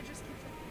just keep thinking.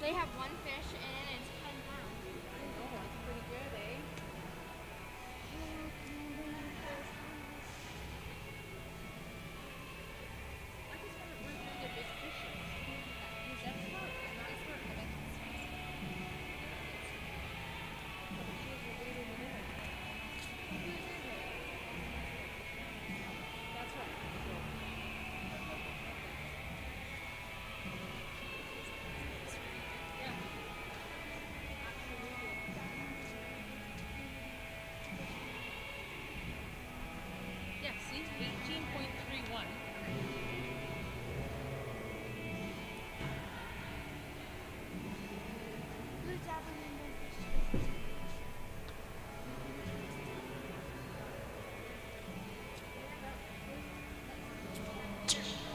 They have one fish and it's 10 pounds. Oh, that's pretty good, eh? I just wonder where the big fish is. That's not connected. That's right. Yeah. Yeah, see, 18.31. Blue dabbing in the fish.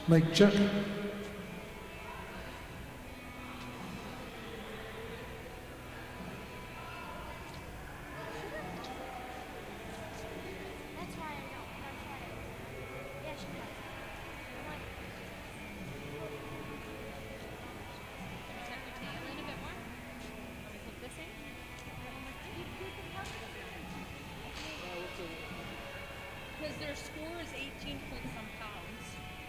Mic check. That's why I know. That's why. Yeah, she does. I'm like, Tuck your tail in a bit more. Let me put this in. Because their score is 18 point some pounds.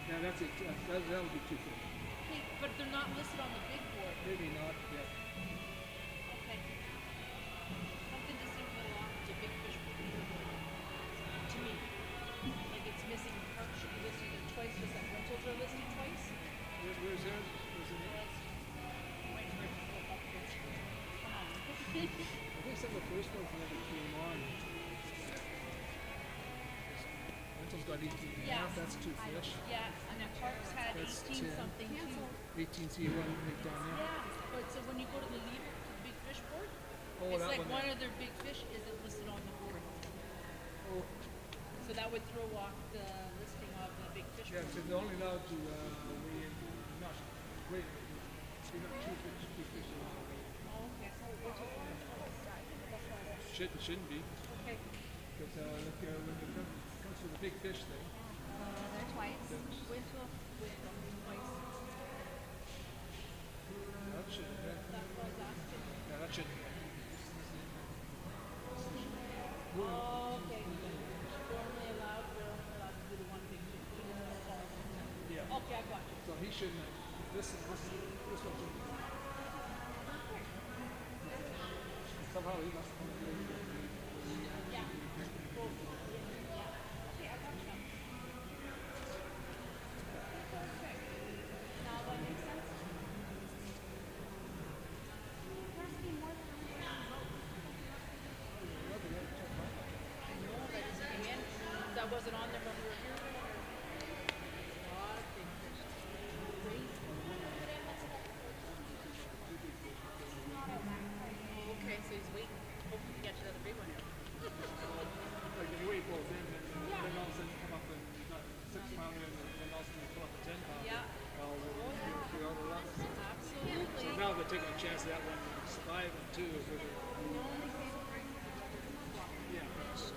Yeah, that's it. That'll be too fish. Okay, but they're not listed on the big board. Maybe not yet. Okay. Something just seems a little off to big fish board. To me. Like it's missing parts should be listed there twice, just like rentals are listed twice. Where's theirs? Where's it? Come on. I think some of the first ones never came on. Rentals got 18 and a Yeah. half. That's two fish. Yeah, and then Parks had That's 18 10. something too. 18 C1 right down there. Yeah, but so when you go to the leader, to the big fish board, Oh, it's that like one one there. of their big fish isn't listed on the board. Oh, So that would throw off the listing of the big fish yeah, board. so they're only allowed to weigh in, not wait, you're not two fish. Oh, okay. Shouldn't be, Okay. because look, when it comes to the big fish thing, they're twice. Wait till twice. that shouldn't be. That's what I was asking. Yeah, that shouldn't be. Oh, okay. We're only allowed to do the one big fish. Yeah. Okay, I got you. So he shouldn't have. This one shouldn't. Somehow he must have. Yeah. Cool. Yeah. Okay, I got you. Okay. Now that makes sense? There has to be more than one person vote. I know that just came in. That wasn't on there when we were here. A lot of big fish. Crazy. Oh, okay, so he's waiting, hoping to catch another big one here. Like if you wait both in, then all of a sudden you come up with 6 pounder is that when it's 5 and 2 is where they, yeah, that's,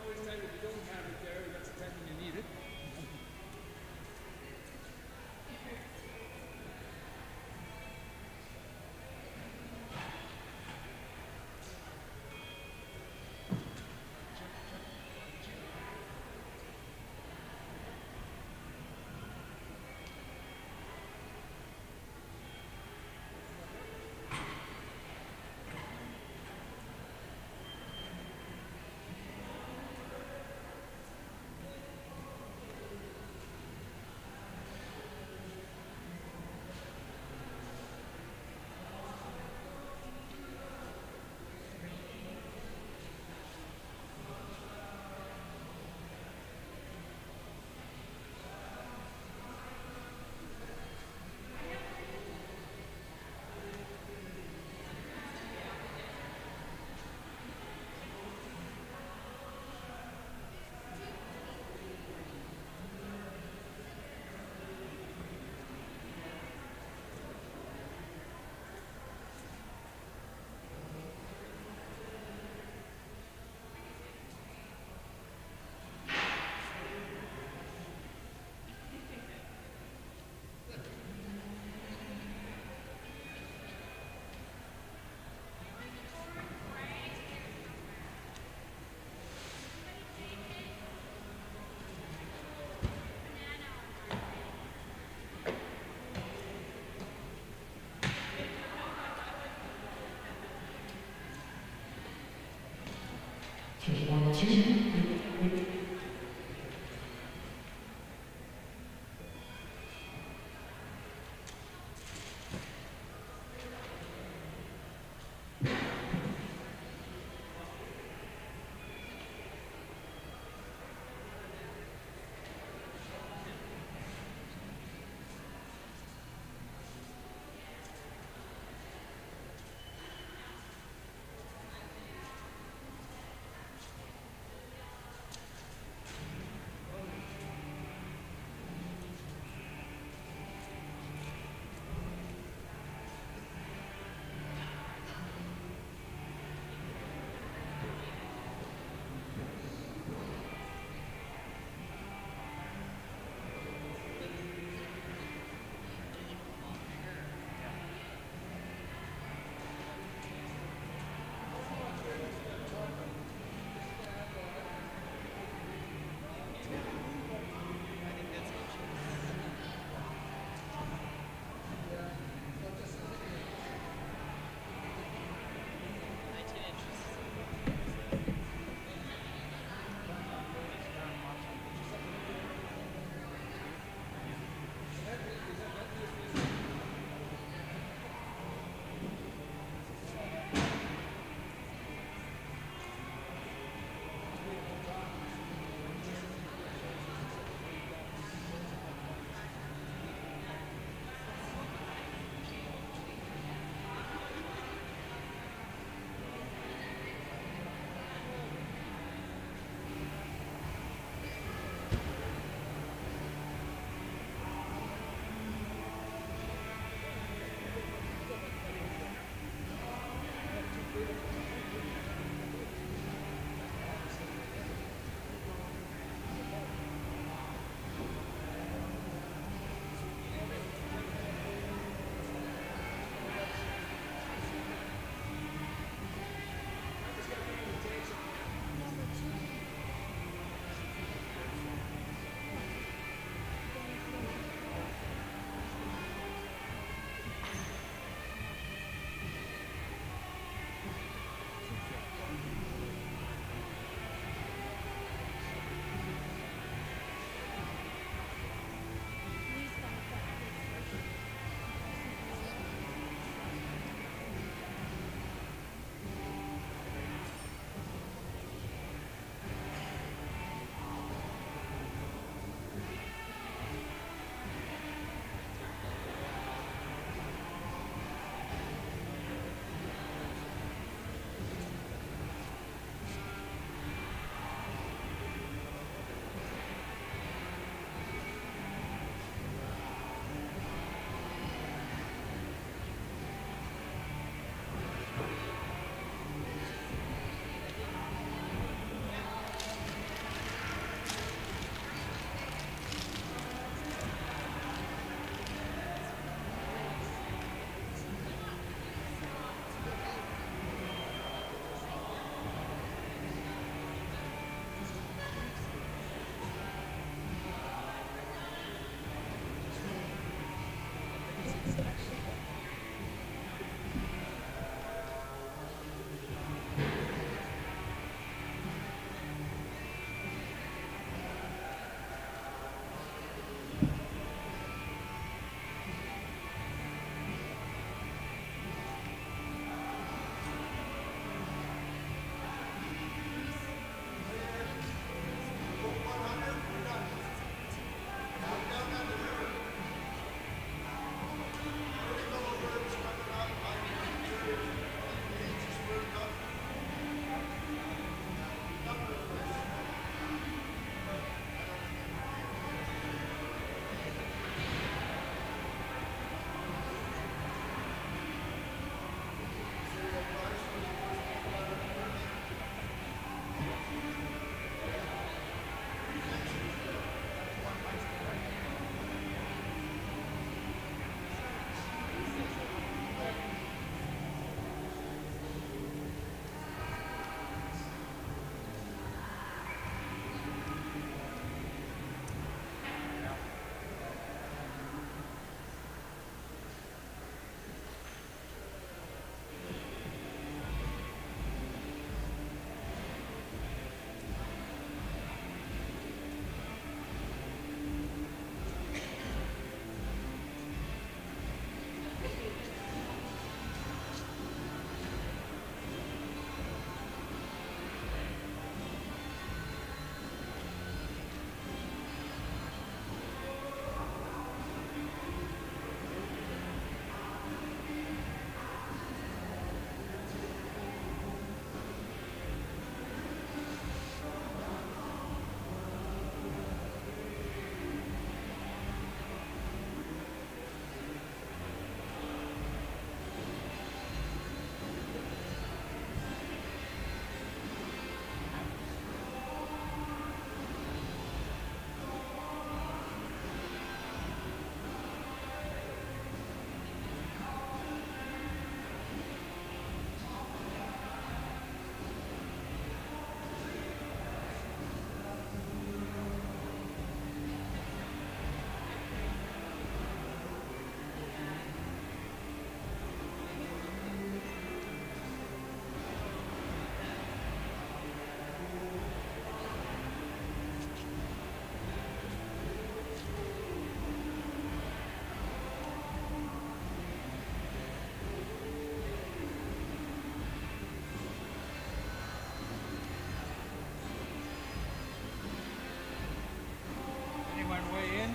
always time if you don't have it there, that's the time when you need it.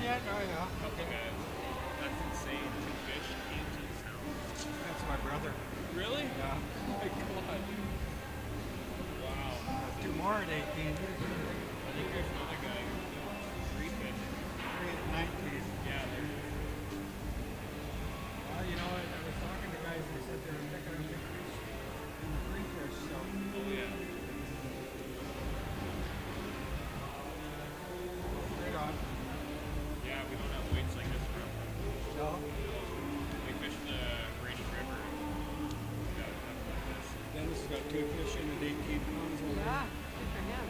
yet? Oh, yeah. Couple guys. That's insane. 2 fish, 18 pounds. That's my brother. Really? Yeah. Oh my god. Wow. 2 more at 18. I think there's another guy. 3 fish. 3 at 19. Yeah, they're Well, you know, I was talking to guys and they said they were picking up big fish in the 3 fish, so. oh yeah. Right on. Yeah, we don't have weights like this around. No? We fish the Rainy River. We got nothing like this. Dennis has got 2 fish in at 18 pounds. Yeah, good for him.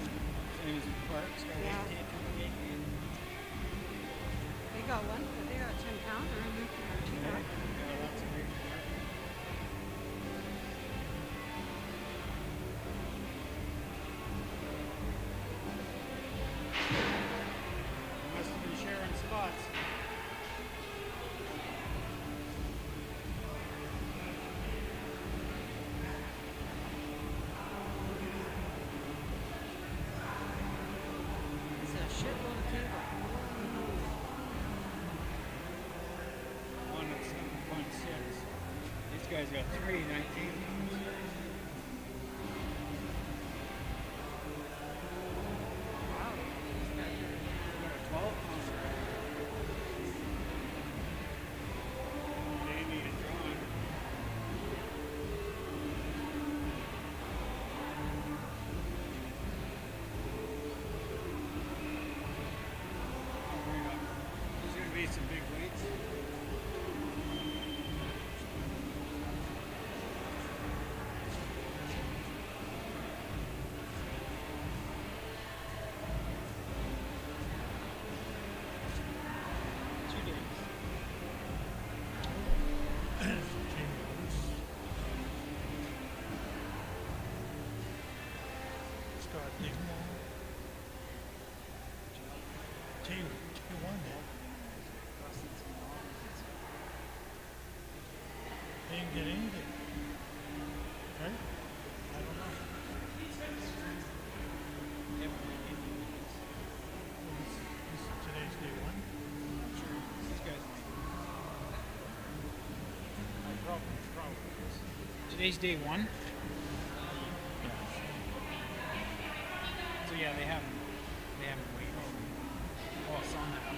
Same as Clark's got Yeah. 18. They got one, but they got 10 pounder and we can have 2 Yeah, back. lots of big. Must have been sharing spots. It's a shitload of cable. One at 7.6. These guys got 3, 19 pounds. Wow. These guys are Got a 12 pounder. They need it drawn. There's going to be some big weights. They didn't get anything. Right? I don't know. This is today's day 1. These guys. Probably. Today's day 1. So yeah, they haven't waited. Well, some have.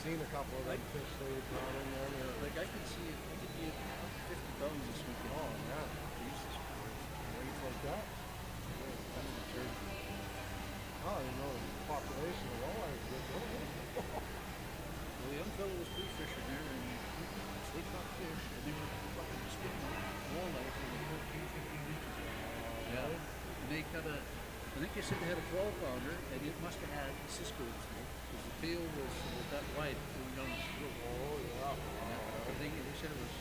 seen a couple of them fish they brought in there. They're Like I could see it, I could be at 50 pounds this weekend. oh yeah, Jesus Christ. rates like that. That's the church. Oh, you know the population of walleye is good. Well, the young fellow was blue fishing there, and they caught fish, and they were fucking spitting walleye for the 14, 15 inches. Yeah. And they cut a, I think they said they had a 12 pounder, and it must have had a Cisco tail, because the tail was that wide going down the throat. Oh yeah. I think they said it was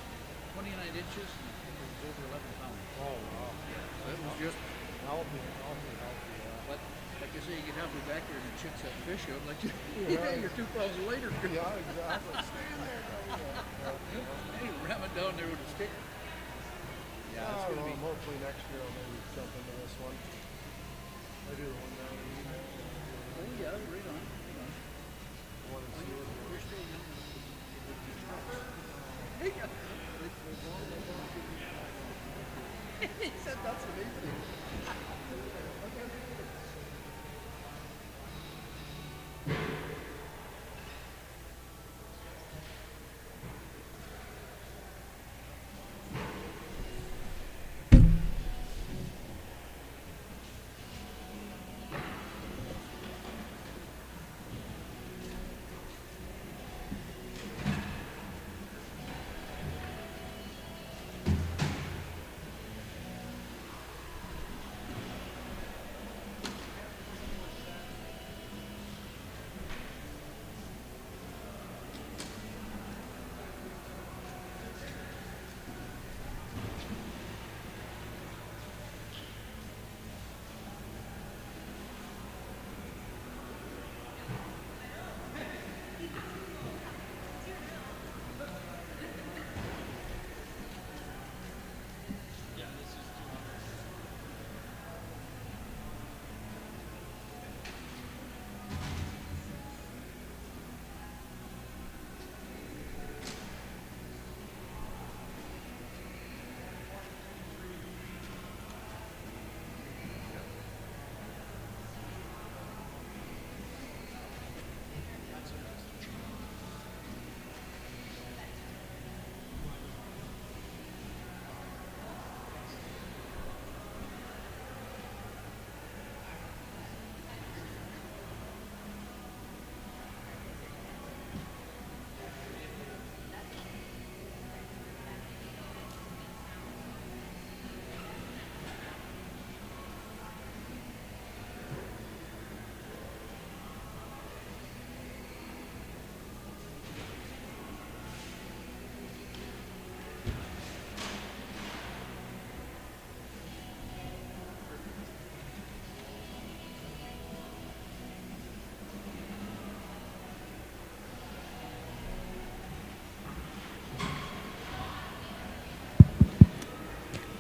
29 inches, and it was over 11 pounds. Oh wow. So it was just, Healthy, yeah. but like I say, you get halfway back there and the chicks have fish out, like, Yeah. you're 2 pounds lighter. Yeah, exactly. Stay in there, yeah. Hey, ram it down there with a stick. Yeah, it's gonna be. Hopefully next year I'll maybe jump into this one. I do the one down in email. Oh yeah, right on. One and see it. We're still young. Hey, yeah. He said that's amazing.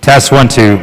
Test 1, 2.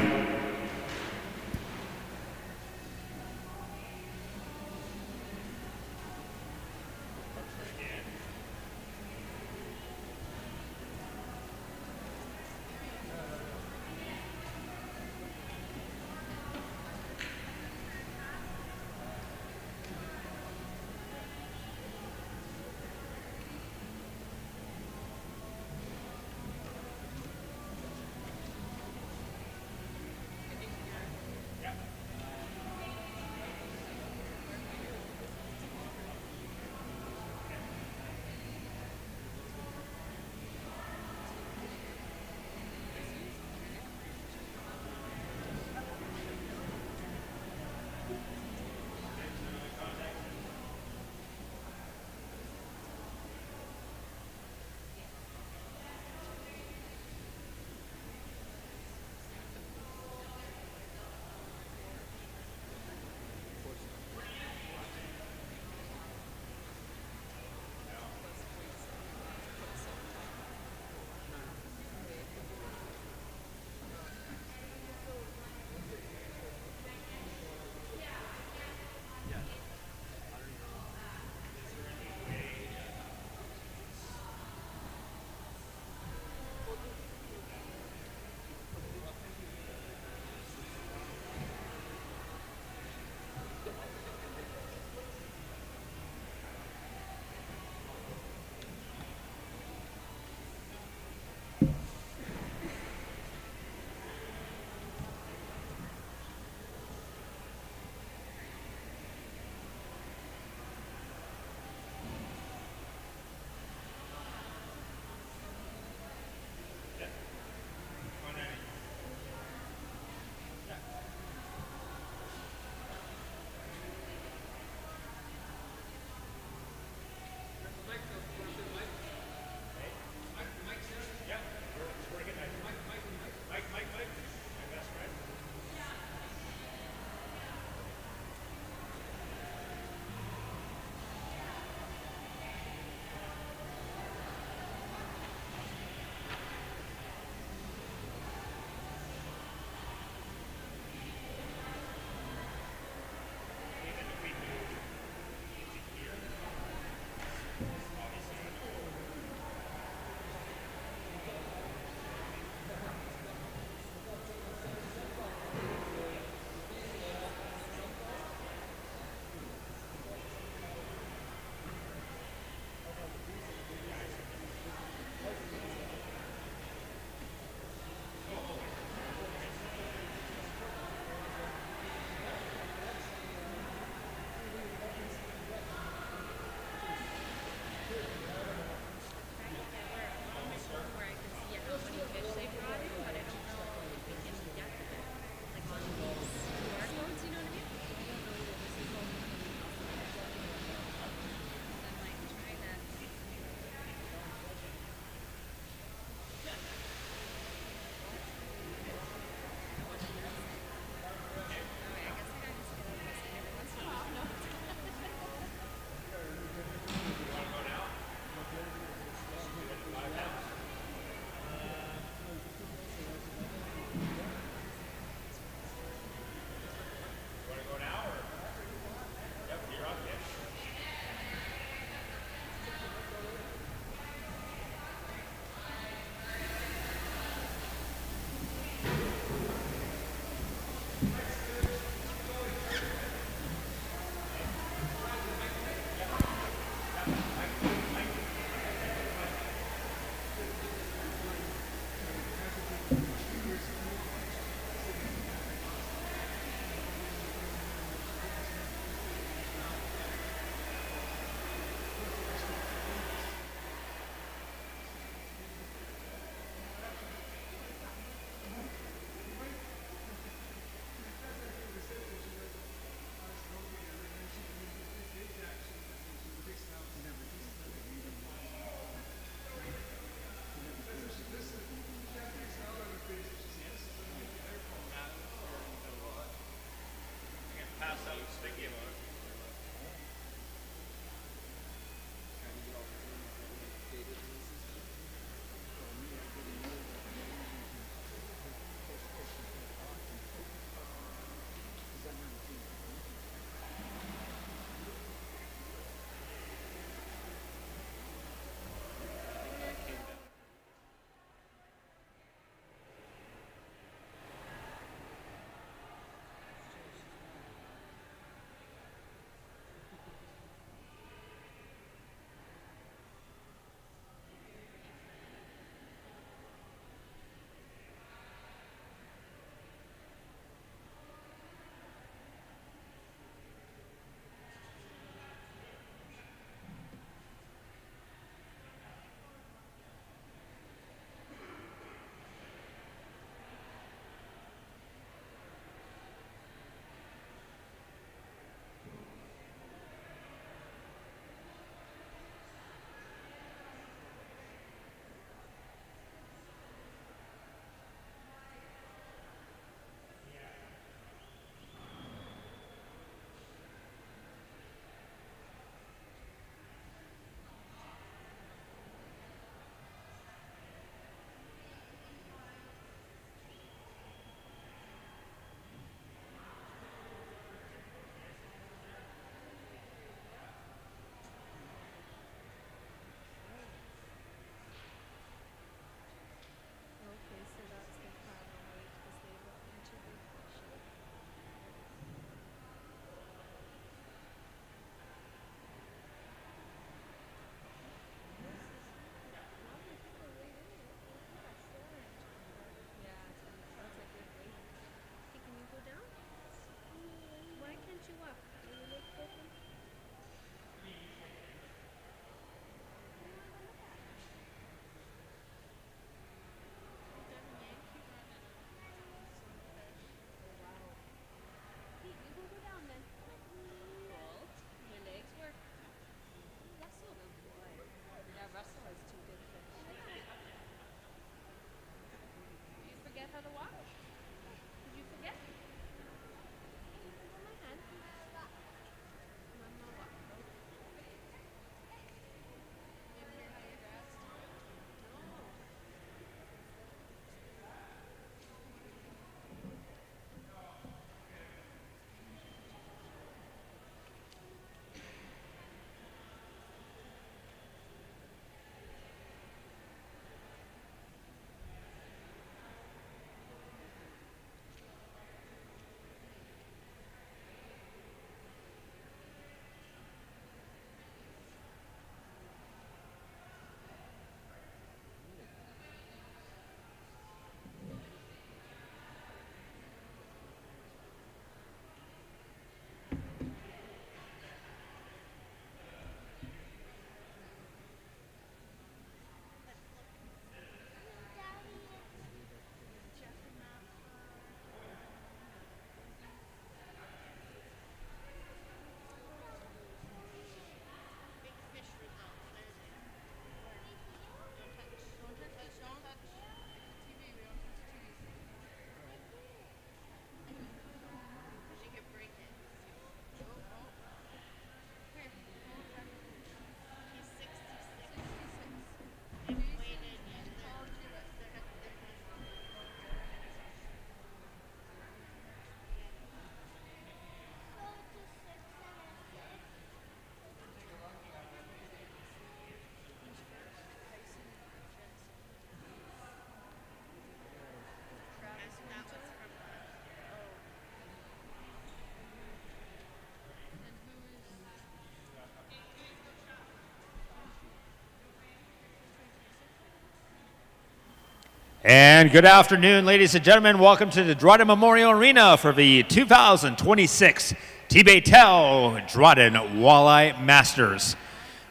And good afternoon, ladies and gentlemen. Welcome to the Dryden Memorial Arena for the 2026 T-Baytel Dryden Walleye Masters.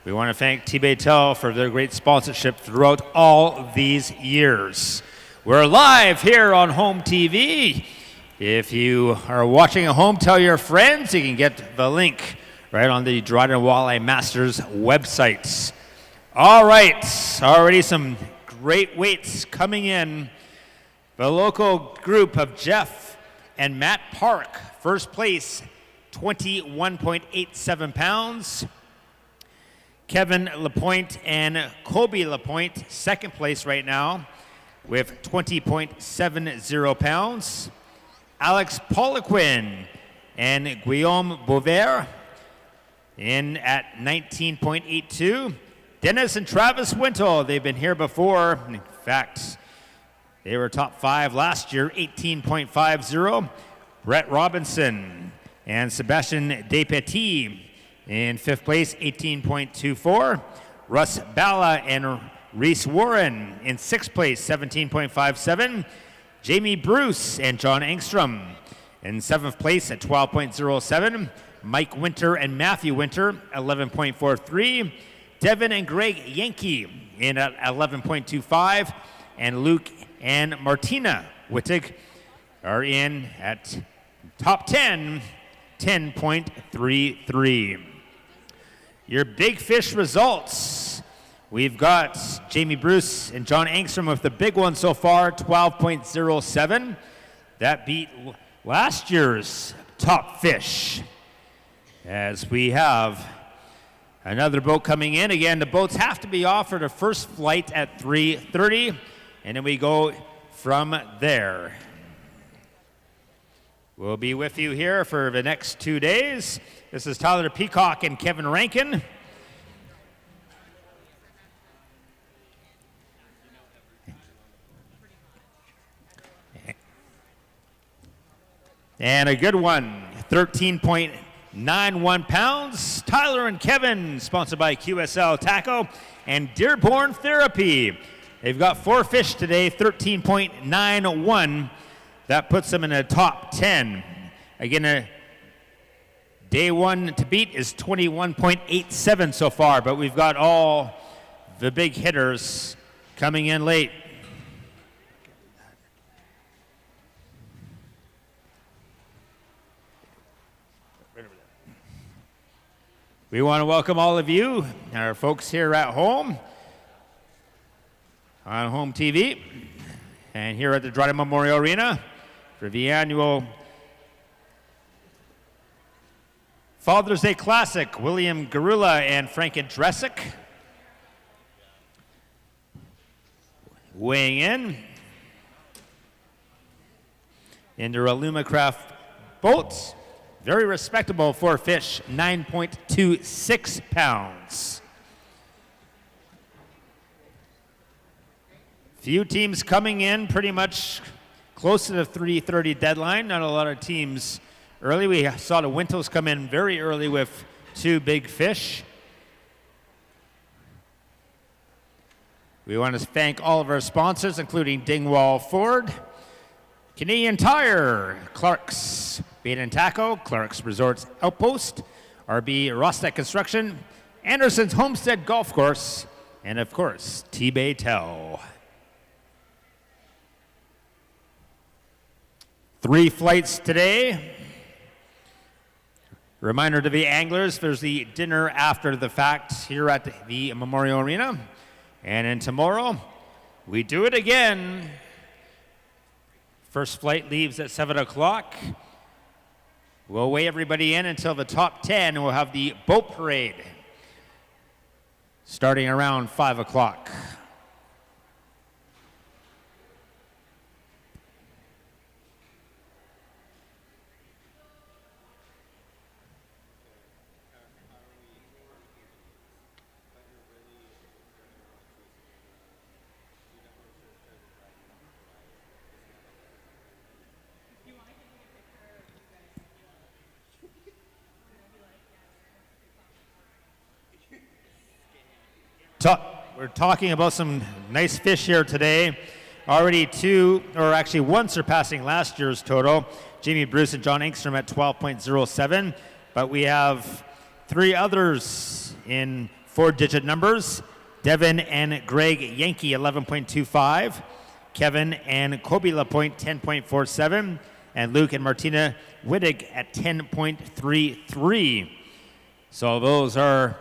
We want to thank T-Baytel for their great sponsorship throughout all these years. We're live here on home TV. If you are watching at home, tell your friends. You can get the link right on the Dryden Walleye Masters website. All right, already some great weights coming in. The local group of Jeff and Matt Park, first place, 21.87 pounds. Kevin Lapointe and Colby Lapointe, second place right now with 20.70 pounds. Alex Poliquin and Guillaume Bouvert in at 19.82. Dennis and Travis Wintle, they've been here before. In fact, they were top 5 last year, 18.50. Brett Robinson and Sebastian Despetit in 5th place, 18.24. Russ Balla and Reese Warren in 6th place, 17.57. Jamie Bruce and John Engstrom in 7th place at 12.07. Mike Winter and Matthew Winter, 11.43. Devin and Greg Yankee in at 11.25, and Luke and Martina Wittig are in at top 10, 10.33. Your big fish results. We've got Jamie Bruce and John Engstrom with the big one so far, 12.07. That beat last year's top fish. As we have another boat coming in. Again, the boats have to be offered a first flight at 3:30, and then we go from there. We'll be with you here for the next 2 days. This is Tyler Peacock and Kevin Rankin. And a good one, 13.91 pounds. Tyler and Kevin, sponsored by QSL Taco and Dearborn Therapy. They've got 4 fish today, 13.91. That puts them in the top 10. Again, day 1 to beat is 21.87 so far, but we've got all the big hitters coming in late. We want to welcome all of you, our folks here at home, on home TV, and here at the Dryden Memorial Arena for the annual Father's Day Classic. William Garula and Franken Dresick weighing in their Alumacraft boats. Very respectable for fish, 9.26 pounds. Few teams coming in pretty much close to the 3:30 deadline. Not a lot of teams early. We saw the Wintles come in very early with 2 big fish. We want to thank all of our sponsors, including Dingwall Ford, Canadian Tire, Clark's Bait and Tackle, Clark's Resorts Outpost, RB Rostec Construction, Anderson's Homestead Golf Course, and of course, T-Baytel. 3 flights today. Reminder to the anglers, there's the dinner after the fact here at the Memorial Arena. And then tomorrow, we do it again. First flight leaves at 7 o'clock. We'll weigh everybody in until the top 10, and we'll have the boat parade starting around 5 o'clock. We're talking about some nice fish here today. already two, or actually one surpassing last year's total. Jamie Bruce and John Engstrom at 12.07. But we have three others in four-digit numbers. Devin and Greg Yankee, 11.25. Kevin and Kobe Lapointe, 10.47. And Luke and Martina Wittig at 10.33. So those are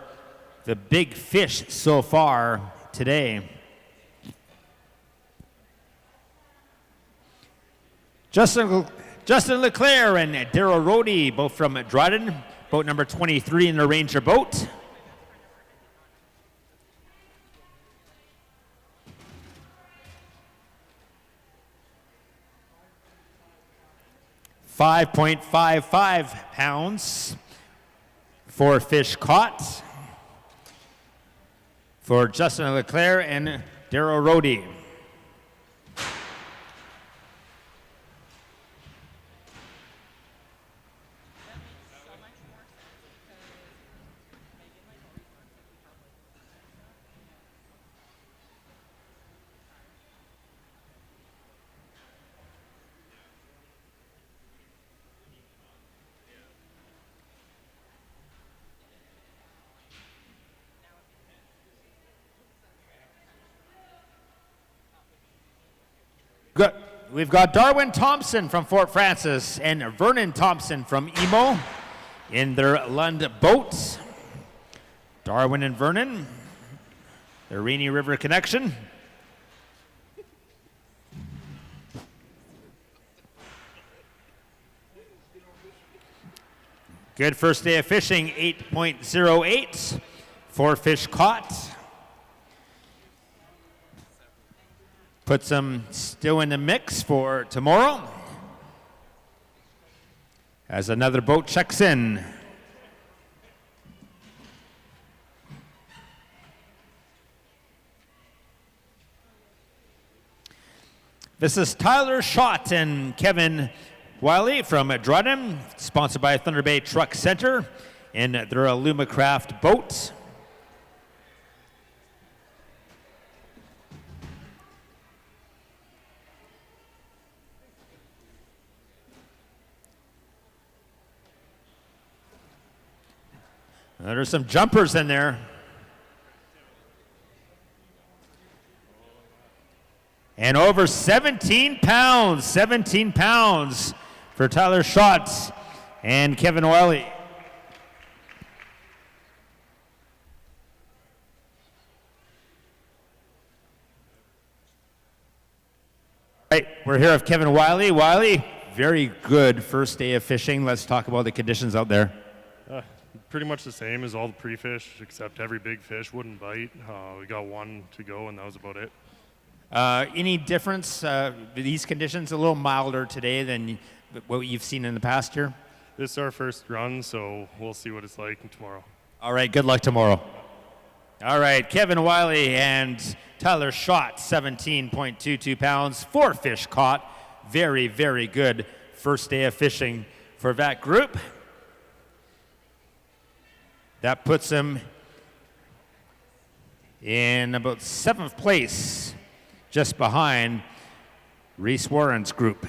the big fish so far today. Justin Leclerc and Daryl Rohde, both from Dryden, boat number 23 in the Ranger boat. £5.55, 4 fish caught for Justin Leclerc and Daryl Rohde. Good. We've got Darwin Thompson from Fort Francis and Vernon Thompson from Emo in their Lund boat. Darwin and Vernon, the Rainy River connection. Good first day of fishing, 8.08. 4 fish caught. Put some still in the mix for tomorrow as another boat checks in. This is Tyler Schott and Kevin Wiley from Dryden, sponsored by Thunder Bay Truck Center in their Alumacraft boat. There's some jumpers in there. And over 17 pounds for Tyler Schott and Kevin Wiley. Right, we're here with Kevin Wiley. Wiley, very good first day of fishing. Let's talk about the conditions out there. Pretty much the same as all the pre-fish, except every big fish wouldn't bite. We got one to go, and that was about it. Any difference? These conditions a little milder today than what you've seen in the past year? This is our first run, so we'll see what it's like tomorrow. All right, good luck tomorrow. All right, Kevin Wiley and Tyler Schott, 17.22 pounds, 4 fish caught. Very, very good first day of fishing for that group. That puts him in about 7th place, just behind Reese Warren's group.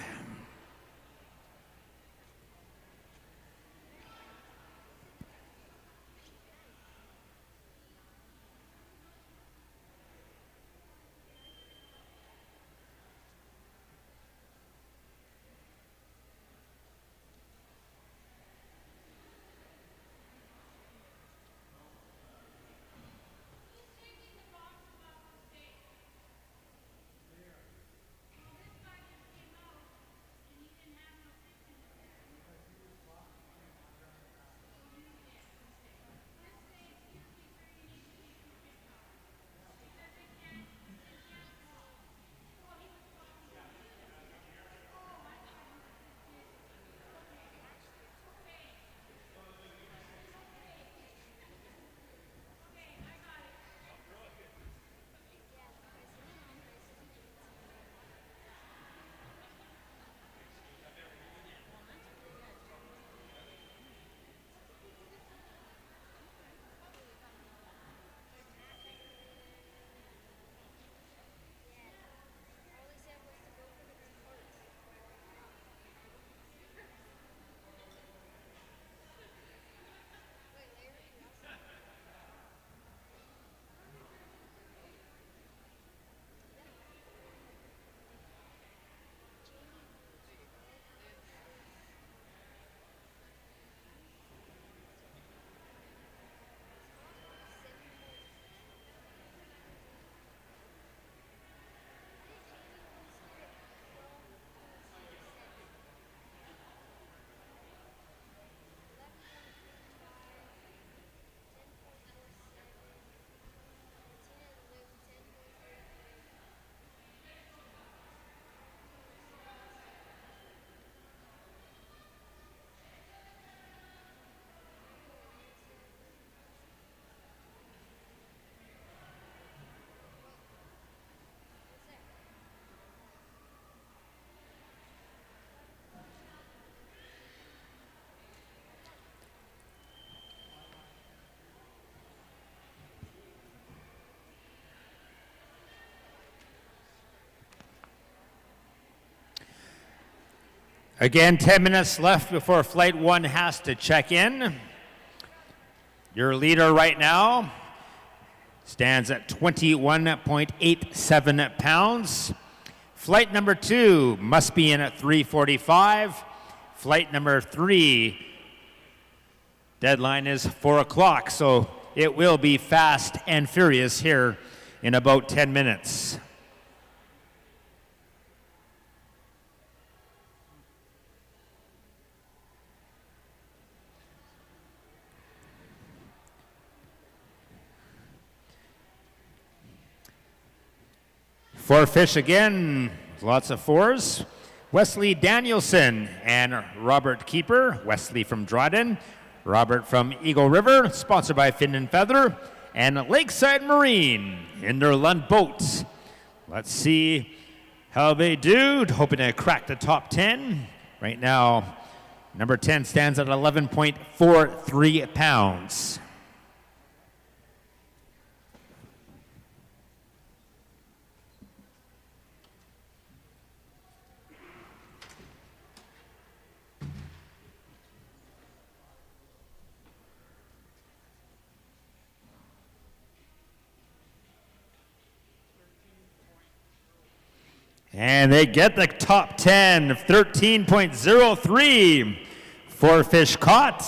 Again, 10 minutes left before Flight 1 has to check in. Your leader right now stands at 21.87 pounds. Flight number 2 must be in at 3:45. Flight number 3, deadline is 4 o'clock, so it will be fast and furious here in about 10 minutes. Four fish again, lots of fours. Wesley Danielson and Robert Keeper. Wesley from Dryden, Robert from Eagle River, sponsored by Fin and Feather, and Lakeside Marine in their Lund boats. Let's see how they do, hoping to crack the top 10. Right now, number 10 stands at 11.43 pounds. And they get the top 10 of 13.03. 4 fish caught.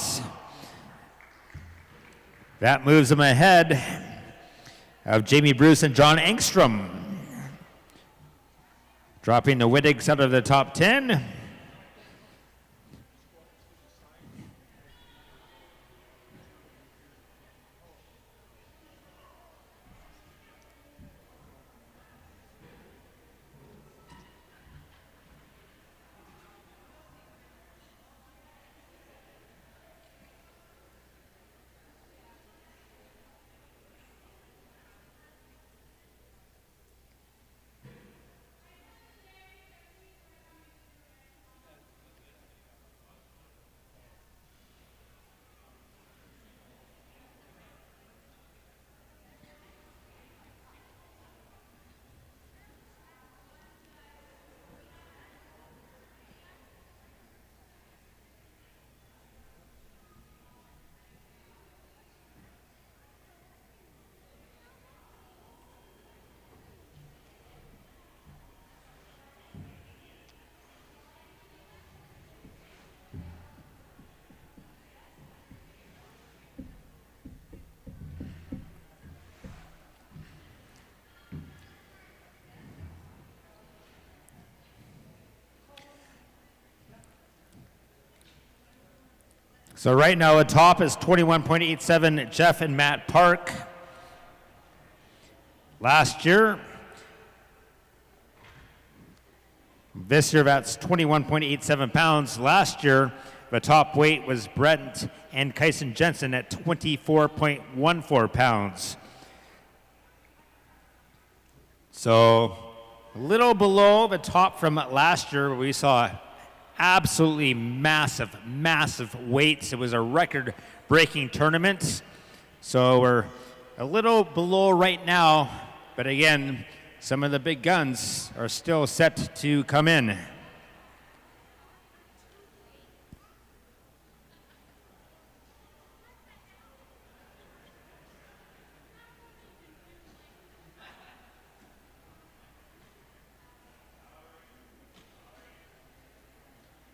That moves them ahead of Jamie Bruce and John Engstrom. Dropping the Wittigs out of the top 10. So right now, the top is 21.87, Jeff and Matt Park. Last year, this year that's 21.87 pounds. Last year, the top weight was Brent and Kyson Jensen at 24.14 pounds. So a little below the top from last year, we saw absolutely massive, massive weights. It was a record-breaking tournament. So we're a little below right now, but again, some of the big guns are still set to come in.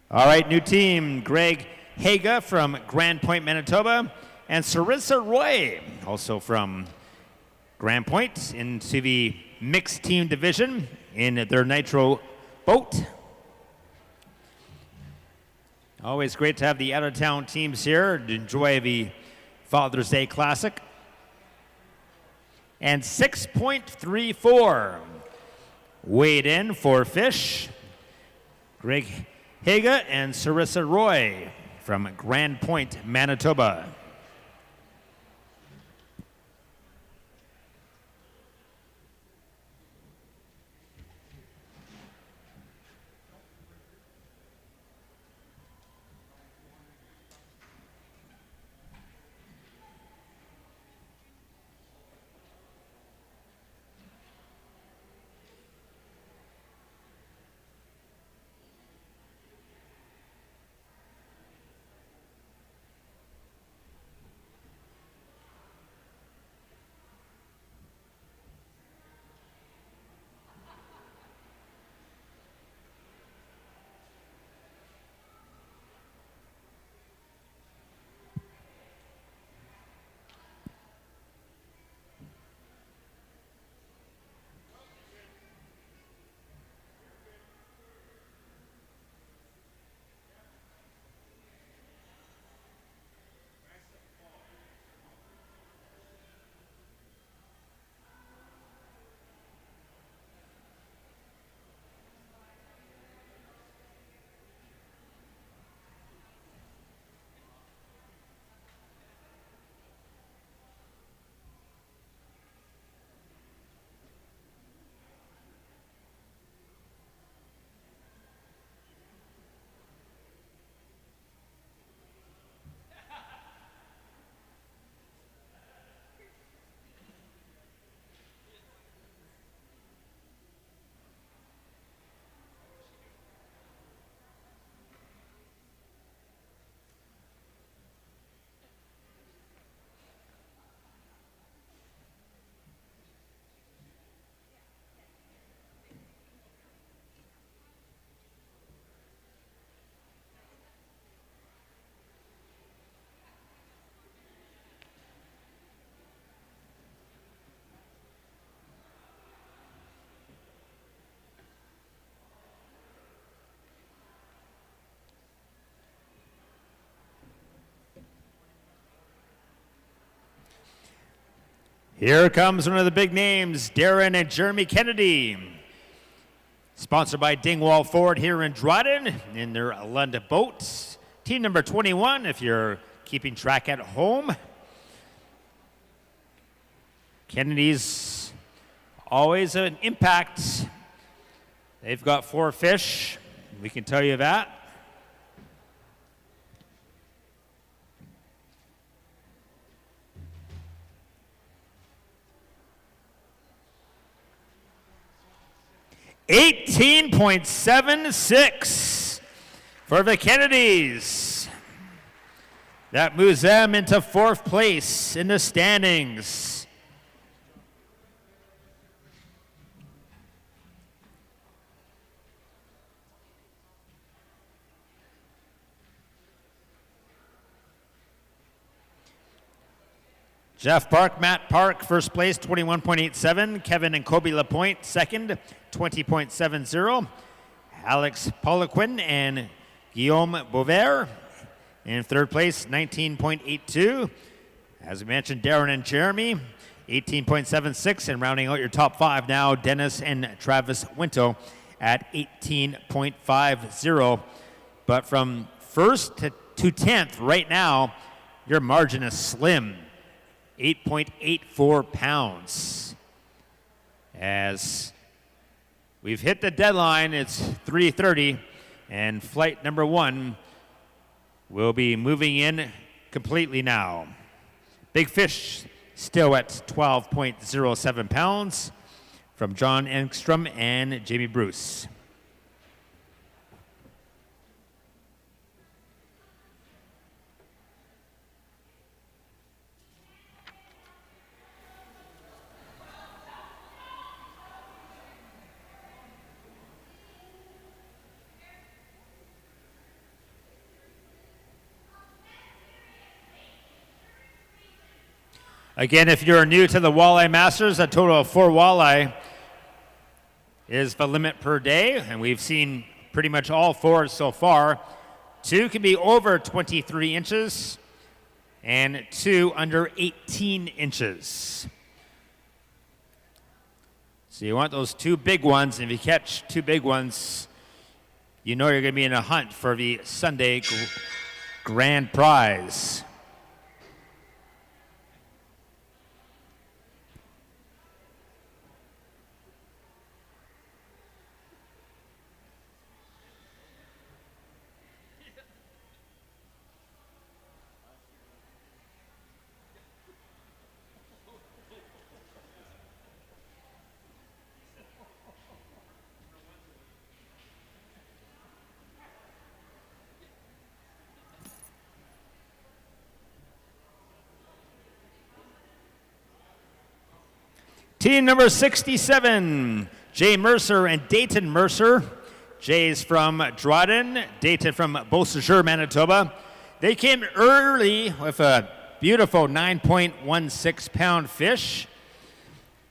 All right, new team, Greg Haga from Grand Point, Manitoba, and Sarissa Roy, also from Grand Point, into the mixed team division in their Nitro boat. Always great to have the out-of-town teams here to enjoy the Father's Day Classic. And 6.34 weighed in for fish. Greg Haga and Sarissa Roy from Grand Point, Manitoba. Here comes one of the big names, Darren and Jeremy Kennedy. Sponsored by Dingwall Ford here in Dryden in their London boat. Team number 21, if you're keeping track at home. Kennedy's always an impact. They've got 4 fish, we can tell you that. $18.76 for the Kennedys. That moves them into 4th place in the standings. Jeff Park, Matt Park, first place, 21.87. Kevin and Kobe Lapointe, second, 20.70. Alex Poliquin and Guillaume Bouvert in third place, 19.82. As we mentioned, Darren and Jeremy, 18.76. And rounding out your top 5 now, Dennis and Travis Winto at 18.50. But from first to 10th right now, your margin is slim. 8.84 pounds. As we've hit the deadline, it's 3:30, and flight number 1 will be moving in completely now. Big fish still at 12.07 pounds from John Engstrom and Jamie Bruce. Again, if you're new to the Walleye Masters, a total of 4 walleye is the limit per day, and we've seen pretty much all 4 so far. 2 can be over 23 inches, and 2 under 18 inches. So you want those 2 big ones, and if you catch 2 big ones, you know you're going to be in a hunt for the Sunday grand prize. Team number 67, Jay Mercer and Dayton Mercer. Jay's from Dryden, Dayton from Beausejour, Manitoba. They came early with a beautiful 9.16 pound fish.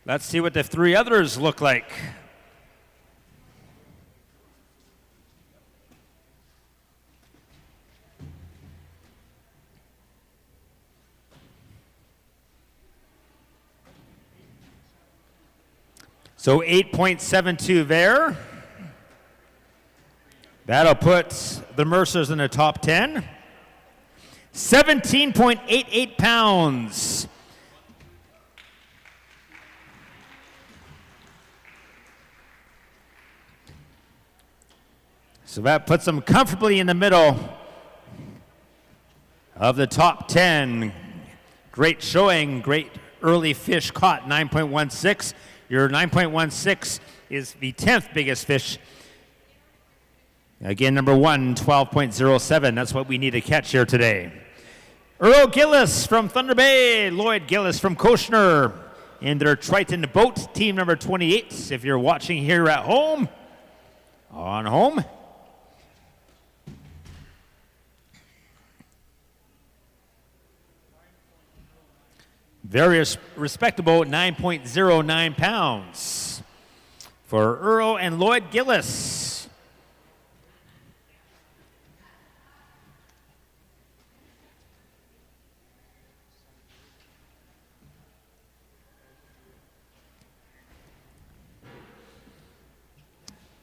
Let's see what the 3 others look like. So 8.72 there. That'll put the Mercers in the top 10. 17.88 pounds. So that puts them comfortably in the middle of the top 10. Great showing, great early fish caught, 9.16. Your 9.16 is the 10th biggest fish. Again, number 1, 12.07. That's what we need to catch here today. Earl Gillis from Thunder Bay, Lloyd Gillis from Koshner in their Triton boat, team number 28. If you're watching here at home, on home. Very respectable 9.09 pounds for Earl and Lloyd Gillis.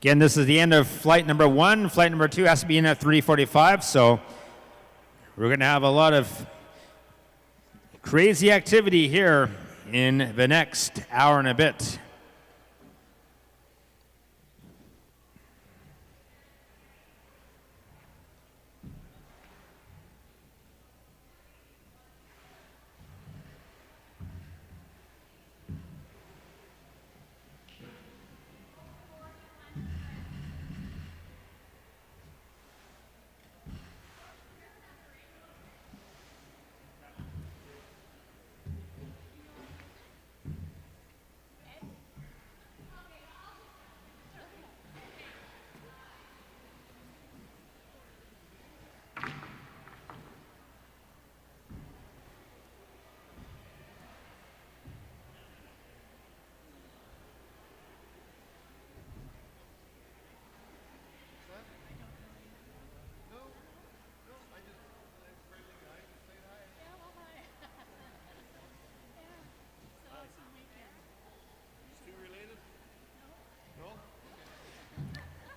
Again, this is the end of flight number 1. Flight number 2 has to be in at 3:45, so we're going to have a lot of crazy activity here in the next hour and a bit.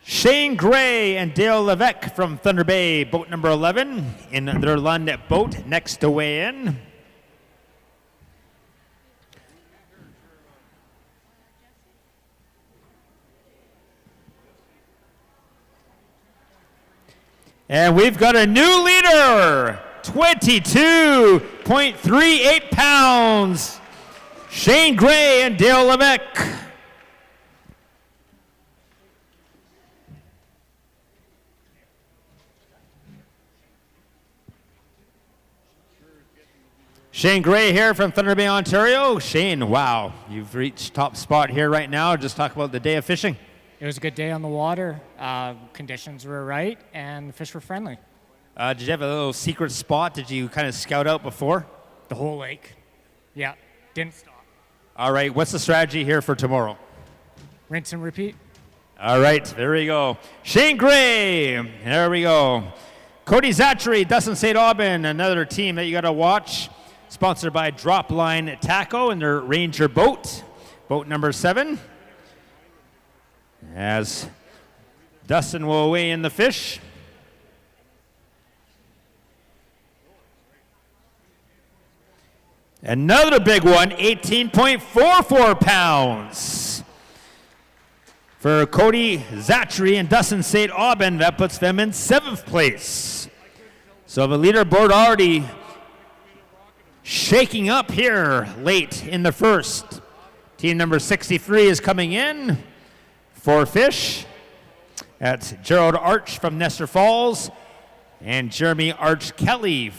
Shane Gray and Dale Levesque from Thunder Bay, boat number 11, in their Lund boat next to weigh in. And we've got a new leader, 22.38 pounds, Shane Gray and Dale Levesque. Shane Gray here from Thunder Bay, Ontario. Shane, wow, you've reached top spot here right now. Just talk about the day of fishing. It was a good day on the water. Conditions were right, and the fish were friendly. Did you have a little secret spot? Did you kind of scout out before? The whole lake. Yeah, didn't stop. All right, what's the strategy here for tomorrow? Rinse and repeat. All right, there we go. Shane Gray, there we go. Cody Zachary, Dustin St. Aubin, another team that you got to watch. Sponsored by Dropline Taco and their Ranger boat, boat number 7. As Dustin will weigh in the fish. Another big one, 18.44 pounds. For Cody Zachary and Dustin St. Aubin, that puts them in 7th place. So the leaderboard already shaking up here late in the first. Team number 63 is coming in. 4 fish. That's Gerald Arch from Nestor Falls and Jeremy Arch Kelly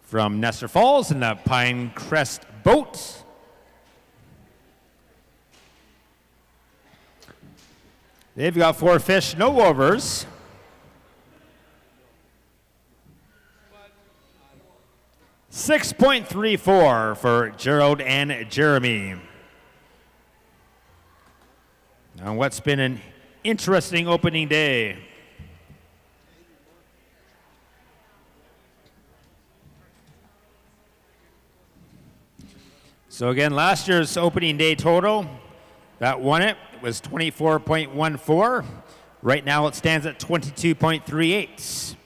from Nestor Falls in the Pine Crest boat. They've got 4 fish, no overs. $6.34 for Gerald and Jeremy. Now, what's been an interesting opening day. So again, last year's opening day total, that won it, was 24.14. Right now it stands at 22.38.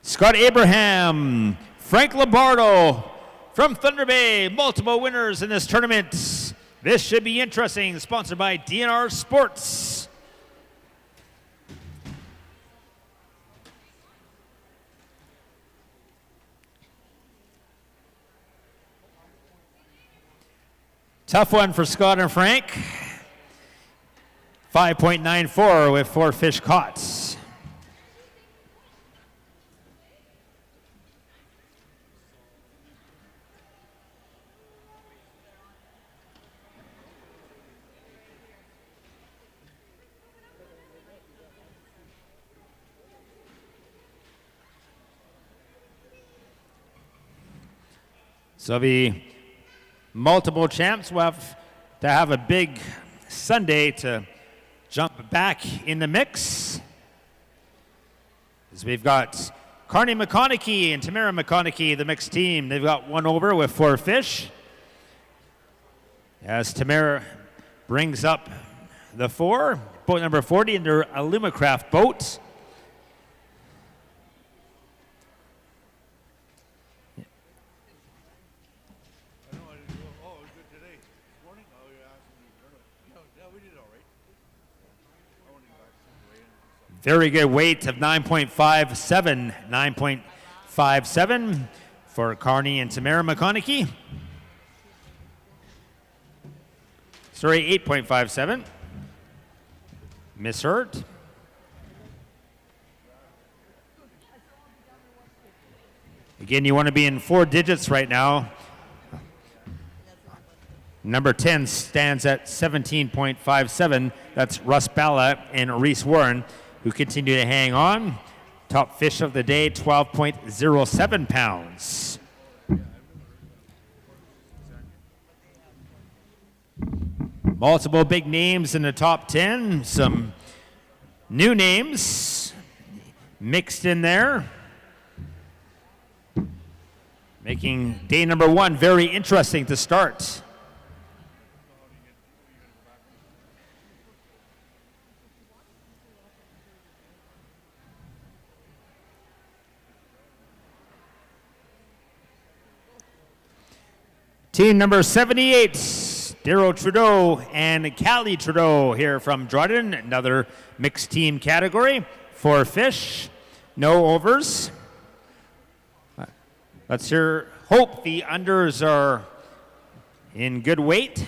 Scott Abraham, Frank Lombardo from Thunder Bay, multiple winners in this tournament. This should be interesting, sponsored by DNR Sports. Tough one for Scott and Frank. 5.94 with 4 fish caught. So the multiple champs will have to have a big Sunday to jump back in the mix. As we've got Carney McConaughey and Tamara McConaughey, the mixed team. They've got 1 over with 4 fish. As Tamara brings up the 4, boat number 40 in their Alumacraft boat. I know I didn't go. Oh, it was good today. This morning? Oh, you're asking me early. No, yeah, we did all right. I want to go back to the way in. Very good weight of 9.57, 9.57 for Carney and Tamara McConaughey. Sorry, 8.57. Misheard. Again, you want to be in 4 digits right now. Number 10 stands at 17.57. That's Russ Balla and Reese Warren, who continue to hang on. Top fish of the day, 12.07 pounds. Multiple big names in the top 10. Some new names mixed in there, making day number 1 very interesting to start. Team number 78, Daryl Trudeau and Callie Trudeau here from Dryden, another mixed team category. 4 fish, no overs. Let's hope the unders are in good weight.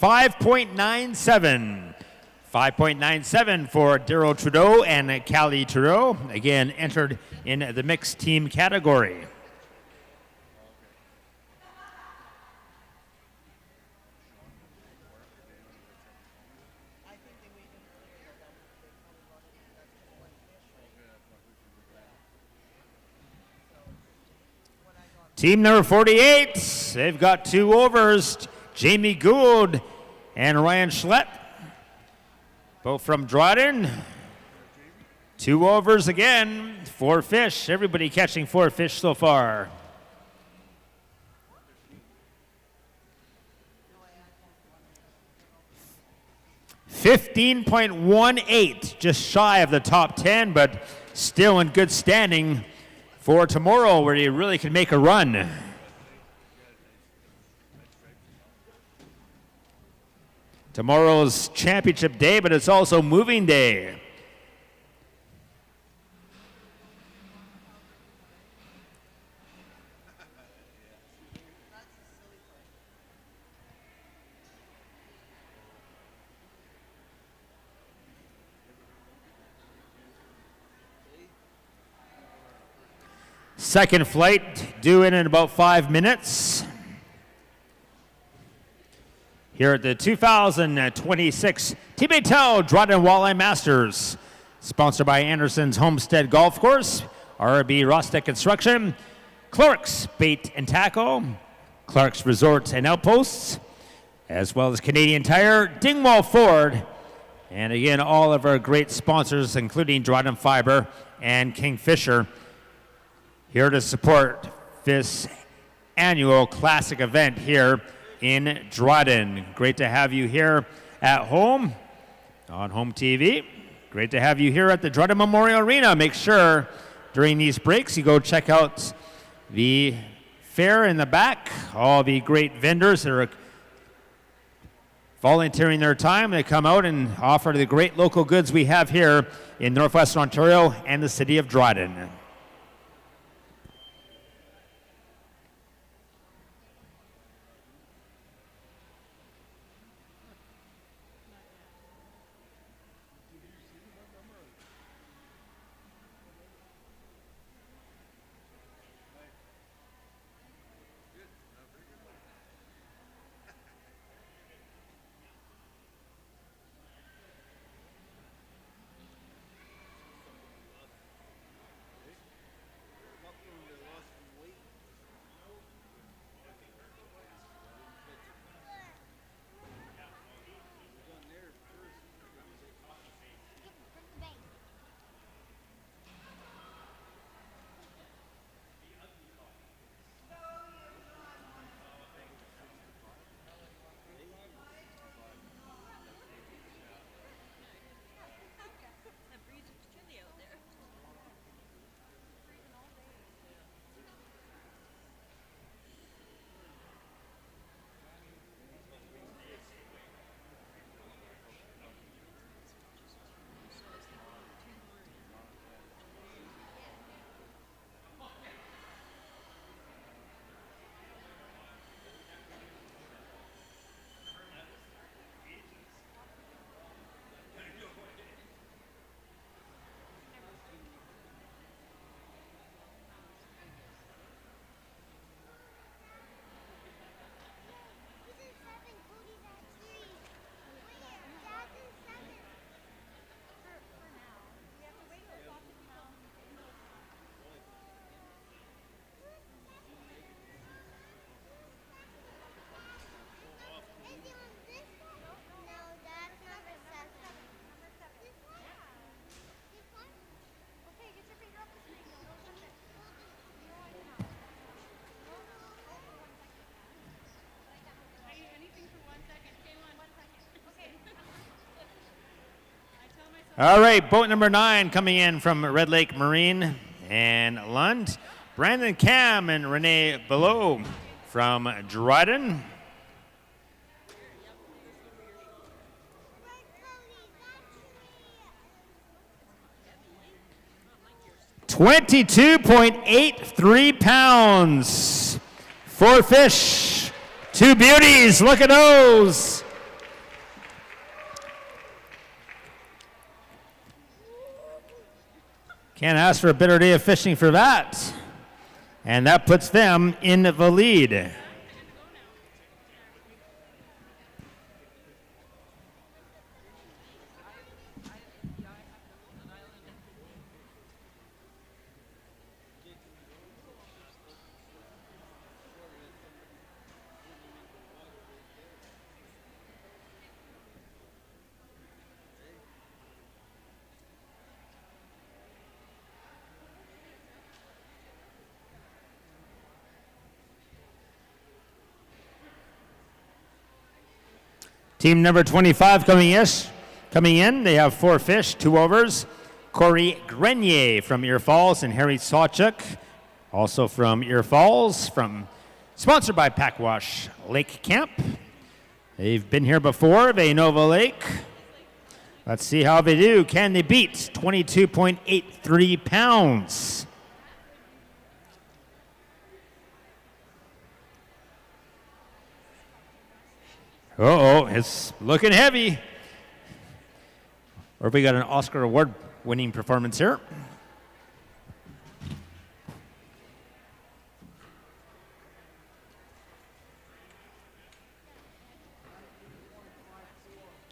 $5.97 for Daryl Trudeau and Callie Trudeau, again entered in the mixed team category. Team number 48, they've got 2 overs. Jamie Gould and Ryan Schlett, both from Dryden. 2 overs again, 4 fish. Everybody catching 4 fish so far. $15.18, just shy of the top 10, but still in good standing for tomorrow, where you really can make a run. Tomorrow's championship day, but it's also moving day. Second flight due in about 5 minutes. Here at the 2026 TBTL Dryden Walleye Masters, sponsored by Anderson's Homestead Golf Course, RB Rostec Construction, Clark's Bait and Tackle, Clark's Resorts and Outposts, as well as Canadian Tire, Dingwall Ford, and again, all of our great sponsors, including Dryden Fiber and Kingfisher, here to support this annual classic event here in Dryden. Great to have you here at home on home TV. Great to have you here at the Dryden Memorial Arena. Make sure during these breaks you go check out the fair in the back. All the great vendors that are volunteering their time. They come out and offer the great local goods we have here in Northwestern Ontario and the city of Dryden. All right, boat number 9 coming in from Red Lake Marine and Lund. Brandon Cam and Renee Below from Dryden. £22.83. 4 fish, 2 beauties. Look at those. Can't ask for a better day of fishing for that. And that puts them in the lead. Team number 25 coming in. They have 4 fish, 2 overs. Corey Grenier from Ear Falls and Harry Sawchuk, also from Ear Falls, sponsored by Packwash Lake Camp. They've been here before. They know the lake. Let's see how they do. Can they beat 22.83 pounds? Uh-oh, it's looking heavy. Or we got an Oscar Award winning performance here.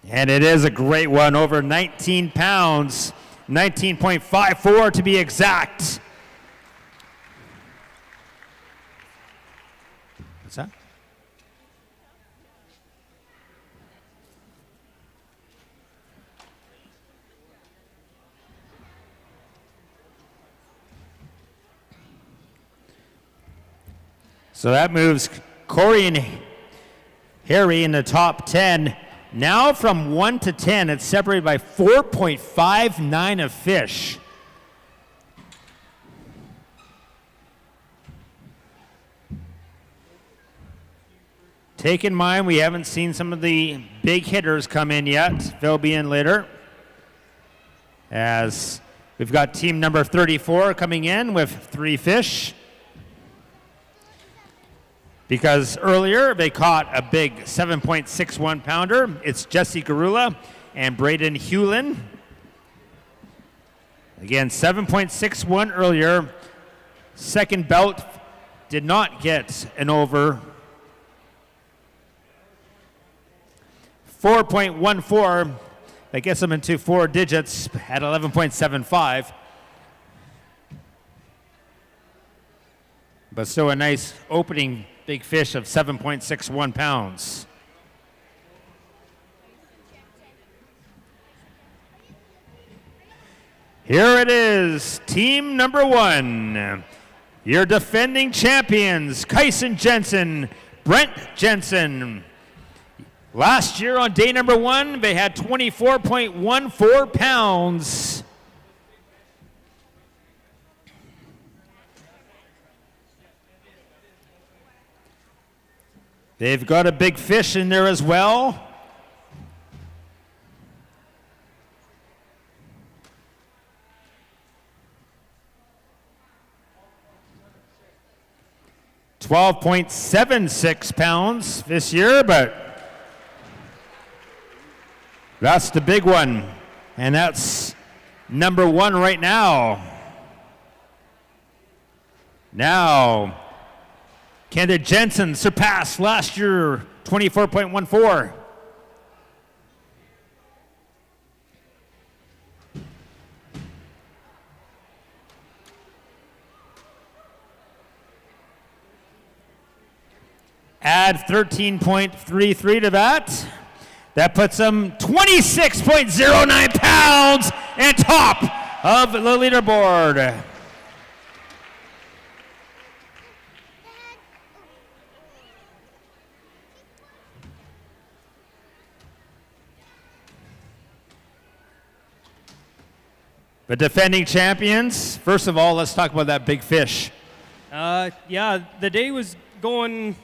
And it is a great one, over 19 pounds, 19.54 to be exact. What's that? So that moves Corey and Harry in the top 10. Now from 1 to 10, it's separated by 4.59 of fish. Take in mind, we haven't seen some of the big hitters come in yet. They'll be in later. As we've got team number 34 coming in with 3 fish. Because earlier they caught a big 7.61 pounder. It's Jesse Garula and Braden Hewlin. Again, 7.61 earlier. Second belt did not get an over. 4.14. That gets them into 4 digits at 11.75. But still a nice opening big fish of 7.61 pounds. Here it is, team number 1. Your defending champions, Kyson Jensen, Brent Jensen. Last year on day number 1, they had 24.14 pounds. They've got a big fish in there as well. $12.76 pounds this year, but that's the big one. And that's number 1 right now. Now, can the Jensen surpass last year 24.14? Add 13.33 to that. That puts them 26.09 pounds and top of the leaderboard. The defending champions. First of all, let's talk about that big fish. Yeah, the day was going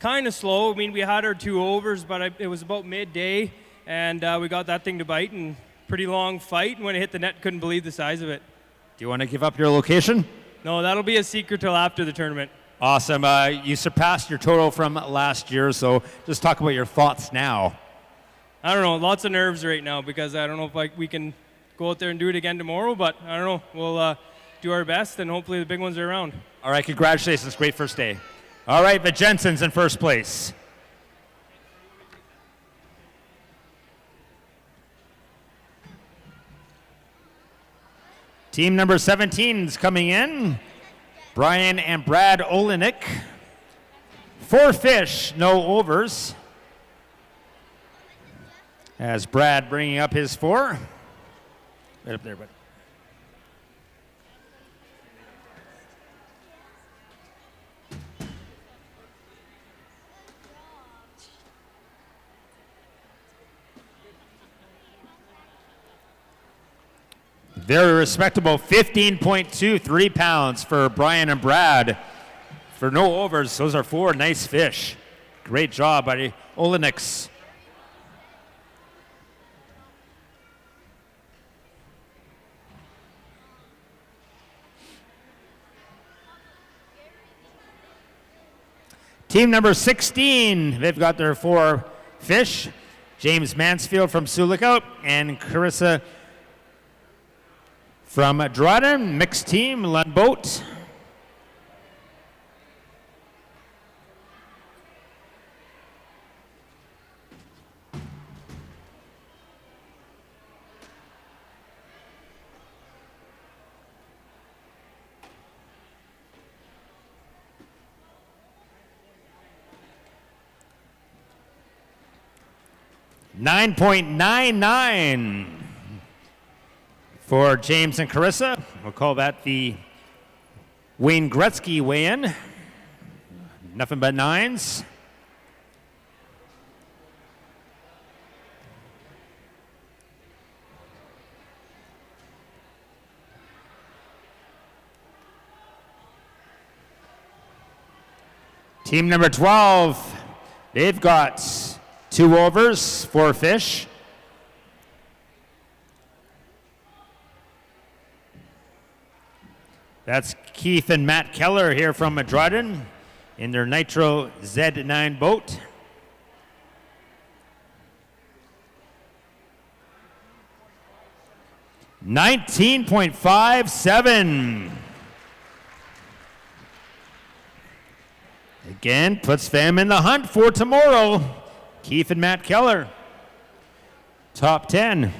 kind of slow. I mean, we had our 2 overs, but it was about midday, and we got that thing to bite, and pretty long fight. And when it hit the net, couldn't believe the size of it. Do you want to give up your location? No, that'll be a secret till after the tournament. Awesome. You surpassed your total from last year, so just talk about your thoughts now. I don't know, lots of nerves right now because I don't know if we can go out there and do it again tomorrow, but I don't know. We'll do our best, and hopefully the big ones are around. All right, congratulations. Great first day. All right, the Jensen's in first place. Team number 17 is coming in. Brian and Brad Olenek. 4 fish, no overs. As Brad bringing up his 4. Right up there, bud. Very respectable 15.23 pounds for Brian and Brad. For no overs, those are 4 nice fish. Great job by Olenix. Team number 16, they've got their 4 fish. James Mansfield from Sioux Lookout and Carissa from Dryden, mixed team, Lund Boat. $9.99 for James and Carissa. We'll call that the Wayne Gretzky weigh-in. Nothing but 9s. Team number 12, they've got 2 overs, 4 fish. That's Keith and Matt Keller here from Dryden in their Nitro Z9 boat. $19.57. Again, puts them in the hunt for tomorrow. Keith and Matt Keller, top 10.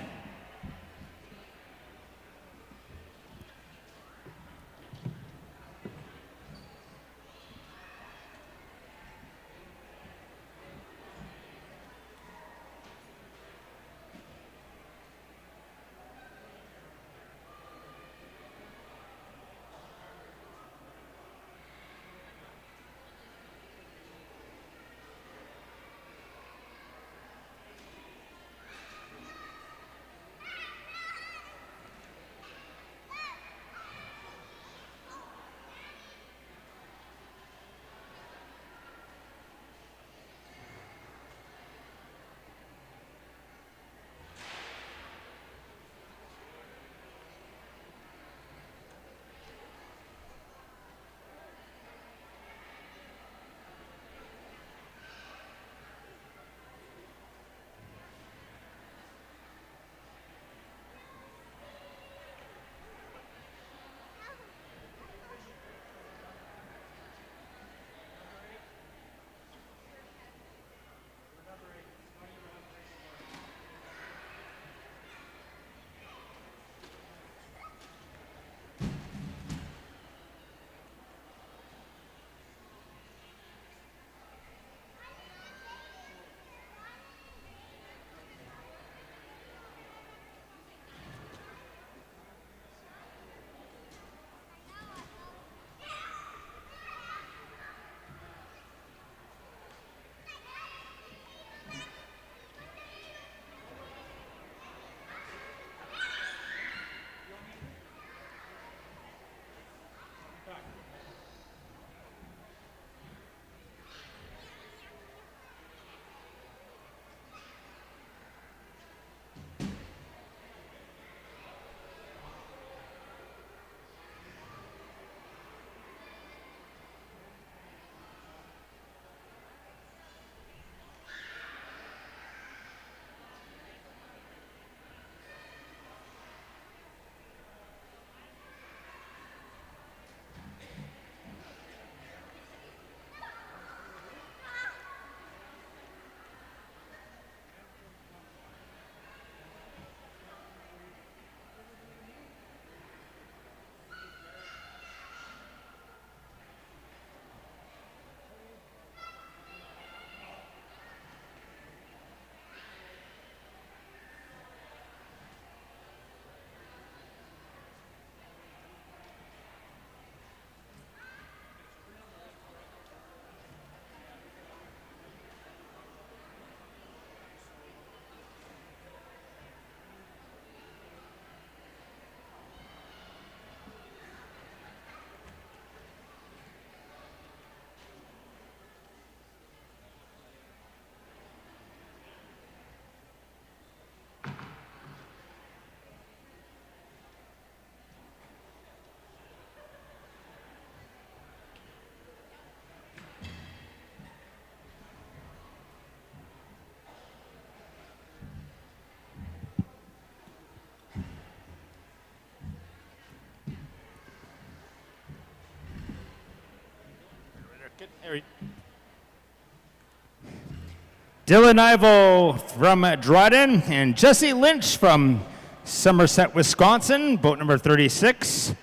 Dylan Ivo from Dryden and Jesse Lynch from Somerset, Wisconsin, boat number 36.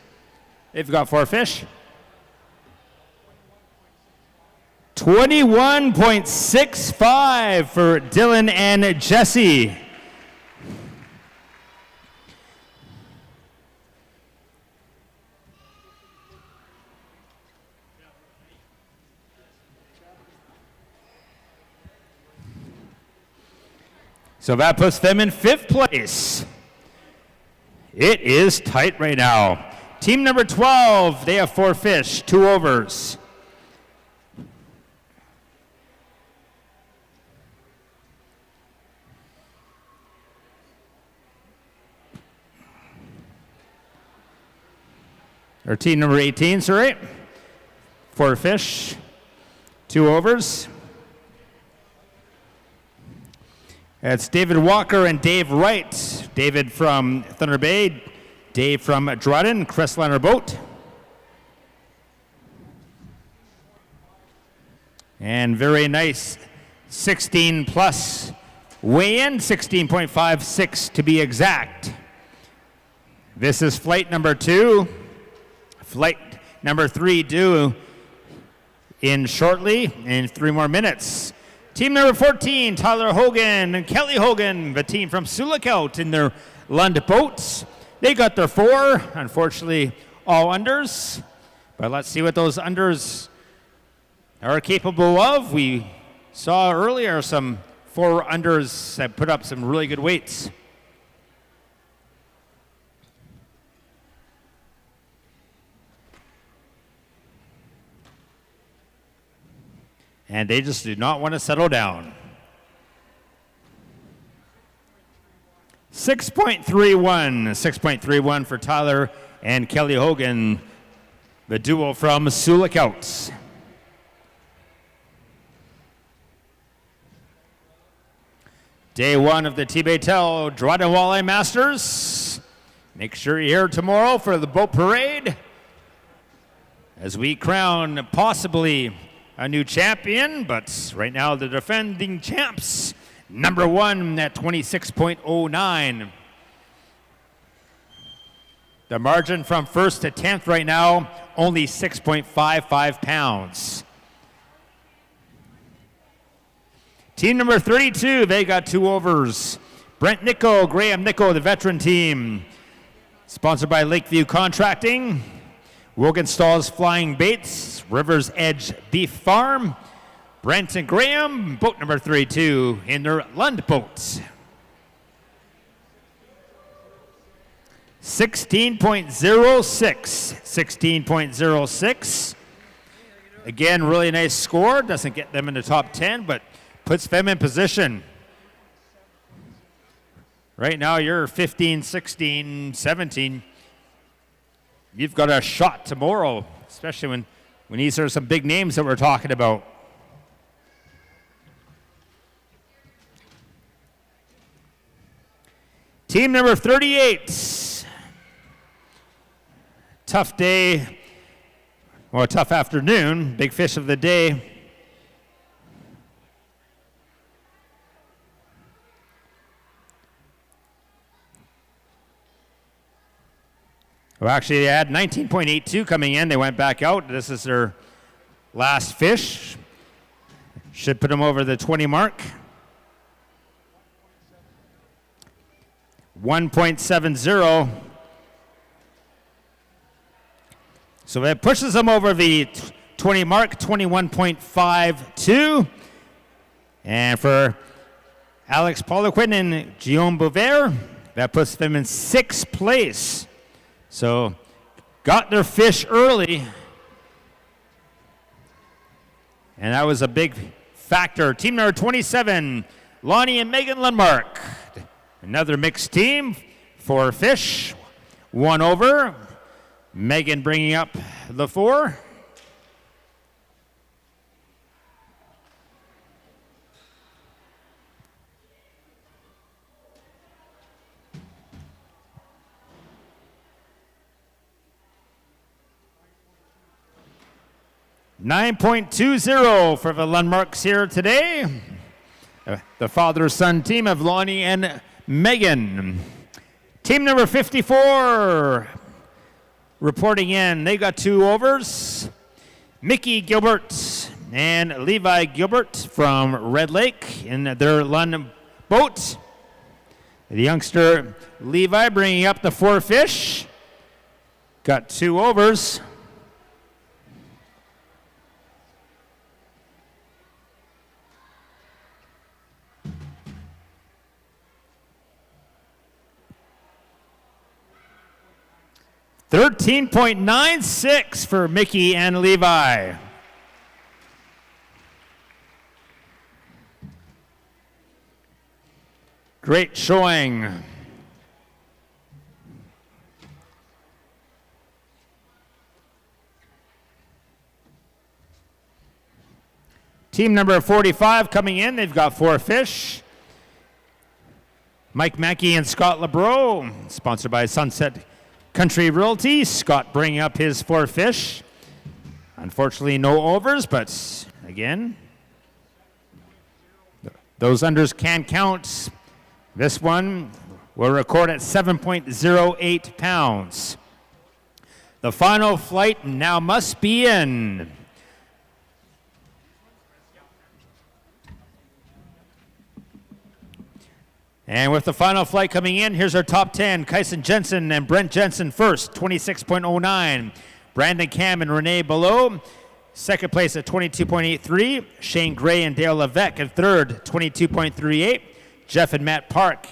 They've got 4 fish. 21.65 for Dylan and Jesse. So that puts them in 5th place. It is tight right now. Team number 12, they have 4 fish, 2 overs. Or team number 18, sorry. 4 fish, 2 overs. It's David Walker and Dave Wright. David from Thunder Bay, Dave from Dryden, Crestliner boat. And very nice 16 plus weigh-in, 16.56 to be exact. This is flight number 2. Flight number 3 due in shortly, in 3 more minutes. Team number 14, Tyler Hogan and Kelly Hogan, the team from Sulikout in their Lund boats. They got their 4, unfortunately all unders. But let's see what those unders are capable of. We saw earlier some 4 unders that put up some really good weights. And they just do not want to settle down. 6.31 for Tyler and Kelly Hogan, the duo from Sulikout. Day 1 of the T-Baytel Dryden Walleye Masters. Make sure you're here tomorrow for the boat parade as we crown possibly a new champion, but right now the defending champs, number 1 at 26.09. The margin from 1st to 10th right now, only 6.55 pounds. Team number 32, they got 2 overs. Brent Nico, Graham Nico, the veteran team. Sponsored by Lakeview Contracting. Wogenstall's Flying Baits, River's Edge Beef Farm, Brent and Graham, boat number 32 in their Lund boats. 16.06. Again, really nice score. Doesn't get them in the top 10, but puts them in position. Right now, you're 15, 16, 17. You've got a shot tomorrow, especially when these are some big names that we're talking about. Team number 38. Tough day, well, tough afternoon, big fish of the day. Well, actually, they had 19.82 coming in. They went back out. This is their last fish. Should put them over the 20 mark. 1.70. So that pushes them over the 20 mark, 21.52. And for Alex Poliquin and Guillaume Bouvert, that puts them in 6th place. So got their fish early. And that was a big factor. Team number 27, Lonnie and Megan Lundmark. Another mixed team, 4 fish, 1 over. Megan bringing up the 4. 9.20 for the Lundmarks here today. The father-son team of Lonnie and Megan. Team number 54 reporting in. They got 2 overs. Mickey Gilbert and Levi Gilbert from Red Lake in their Lund boat. The youngster Levi bringing up the 4 fish. Got 2 overs. $13.96 for Mickey and Levi. Great showing. Team number 45 coming in. They've got 4 fish. Mike Mackey and Scott LeBreau, sponsored by Sunset Country Realty. Scott bringing up his 4 fish. Unfortunately, no overs, but again, those unders can count. This one will record at 7.08 pounds. The final flight now must be in. And with the final flight coming in, here's our top 10. Kyson Jensen and Brent Jensen first, 26.09. Brandon Cam and Renee below. Second place at 22.83. Shane Gray and Dale Levesque in third, 22.38. Jeff and Matt Park.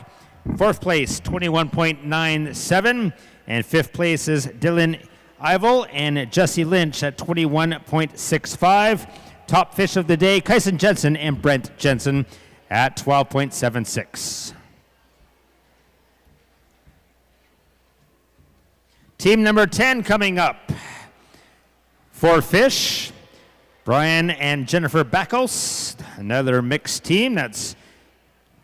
Fourth place, 21.97. And fifth place is Dylan Ivel and Jesse Lynch at 21.65. Top fish of the day, Kyson Jensen and Brent Jensen at 12.76. Team number 10 coming up. 4 fish. Brian and Jennifer Backos, another mixed team. That's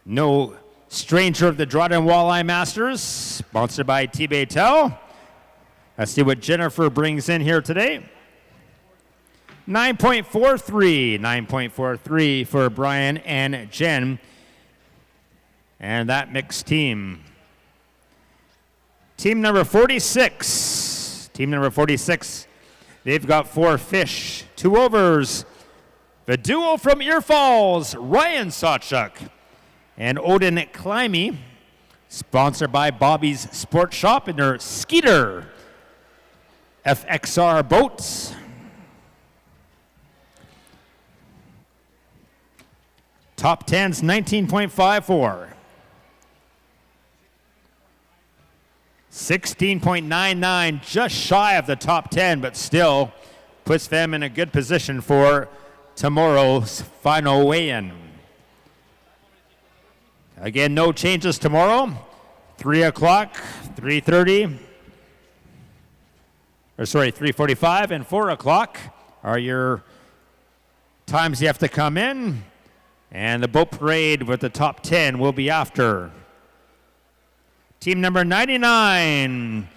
no stranger of the Dryden Walleye Masters, sponsored by T-Bay Tell. Let's see what Jennifer brings in here today. 9.43 for Brian and Jen and that mixed team. Team number 46. They've got 4 fish, 2 overs. The duo from Ear Falls, Ryan Sawchuk and Odin Climby, sponsored by Bobby's Sports Shop and their Skeeter FXR boats. Top 10's 19.54. 16.99, just shy of the top 10, but still puts them in a good position for tomorrow's final weigh-in. Again, no changes tomorrow. 3 o'clock, 3:30, 3:45 and 4 o'clock are your times you have to come in. And the boat parade with the top 10 will be after. Team number 99.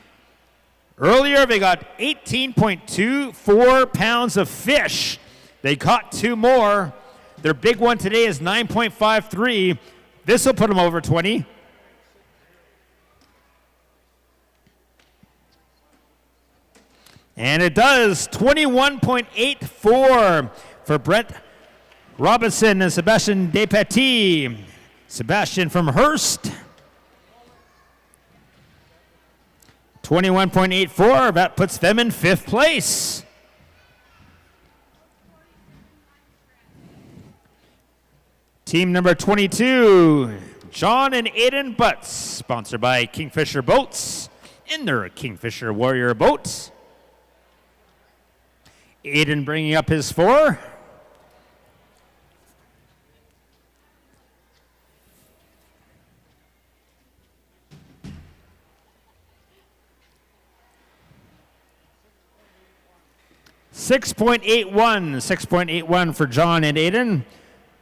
Earlier, they got 18.24 pounds of fish. They caught 2 more. Their big one today is 9.53. This will put them over 20. And it does. 21.84 for Brett Robinson and Sebastian Despetit. Sebastian from Hearst. 21.84. That puts them in 5th place. Team number 22, John and Aiden Butts, sponsored by Kingfisher Boats in their Kingfisher Warrior boats. Aiden bringing up his 4. $6.81 for John and Aiden.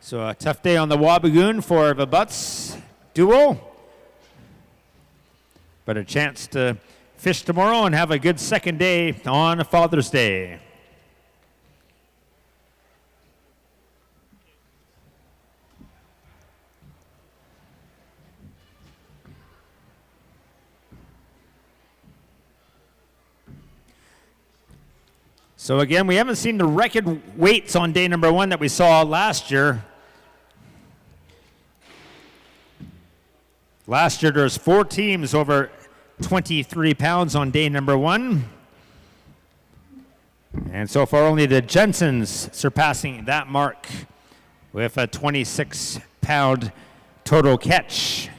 So a tough day on the Wabigoon for the Butts duo. But a chance to fish tomorrow and have a good second day on Father's Day. So again, we haven't seen the record weights on day number 1 that we saw last year. Last year, there's 4 teams over 23 pounds on day number 1. And so far, only the Jensens surpassing that mark with a 26-pound total catch.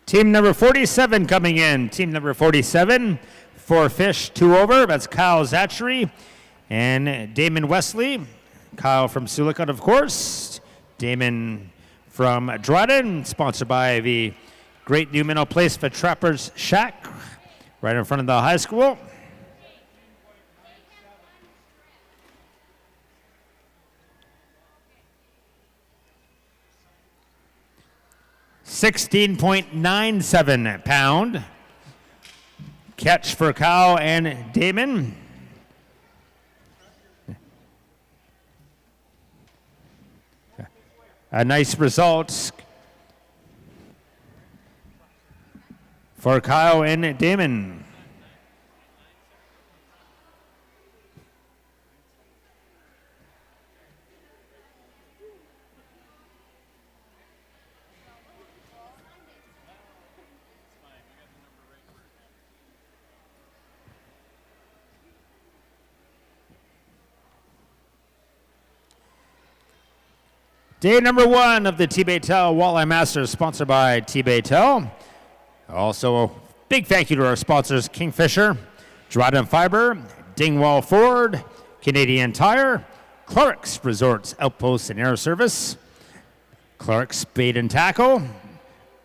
Team number 47 coming in. Team number 47, 4 fish, 2 over. That's Kyle Zachary and Damon Wesley. Kyle from Sulicut, of course. Damon from Dryden, sponsored by the Great New Minnow Place for Trappers Shack, right in front of the high school. £16.97 catch for Kyle and Damon. A nice result for Kyle and Damon. Day number 1 of the T-Baytel Walleye Masters, sponsored by T-Baytel. Also, a big thank you to our sponsors, Kingfisher, Dryden Fiber, Dingwall Ford, Canadian Tire, Clark's Resorts Outpost and Air Service, Clark's Bait and Tackle,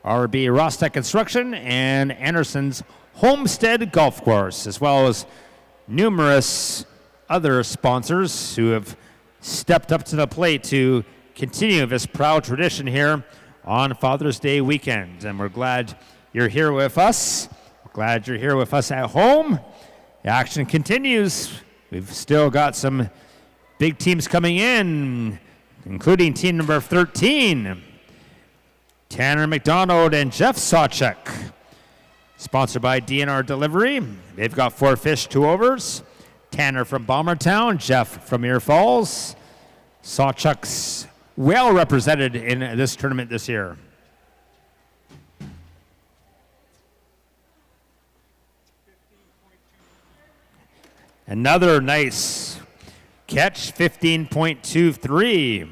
RB Rostec Construction, and Anderson's Homestead Golf Course, as well as numerous other sponsors who have stepped up to the plate to continue this proud tradition here on Father's Day weekend. And we're glad you're here with us. We're glad you're here with us at home. The action continues. We've still got some big teams coming in, including team number 13, Tanner McDonald and Jeff Sawchuk, sponsored by DNR Delivery. They've got 4 fish, 2 overs. Tanner from Bombertown, Jeff from Ear Falls. Sawchuk's well represented in this tournament this year. Another nice catch, 15.23.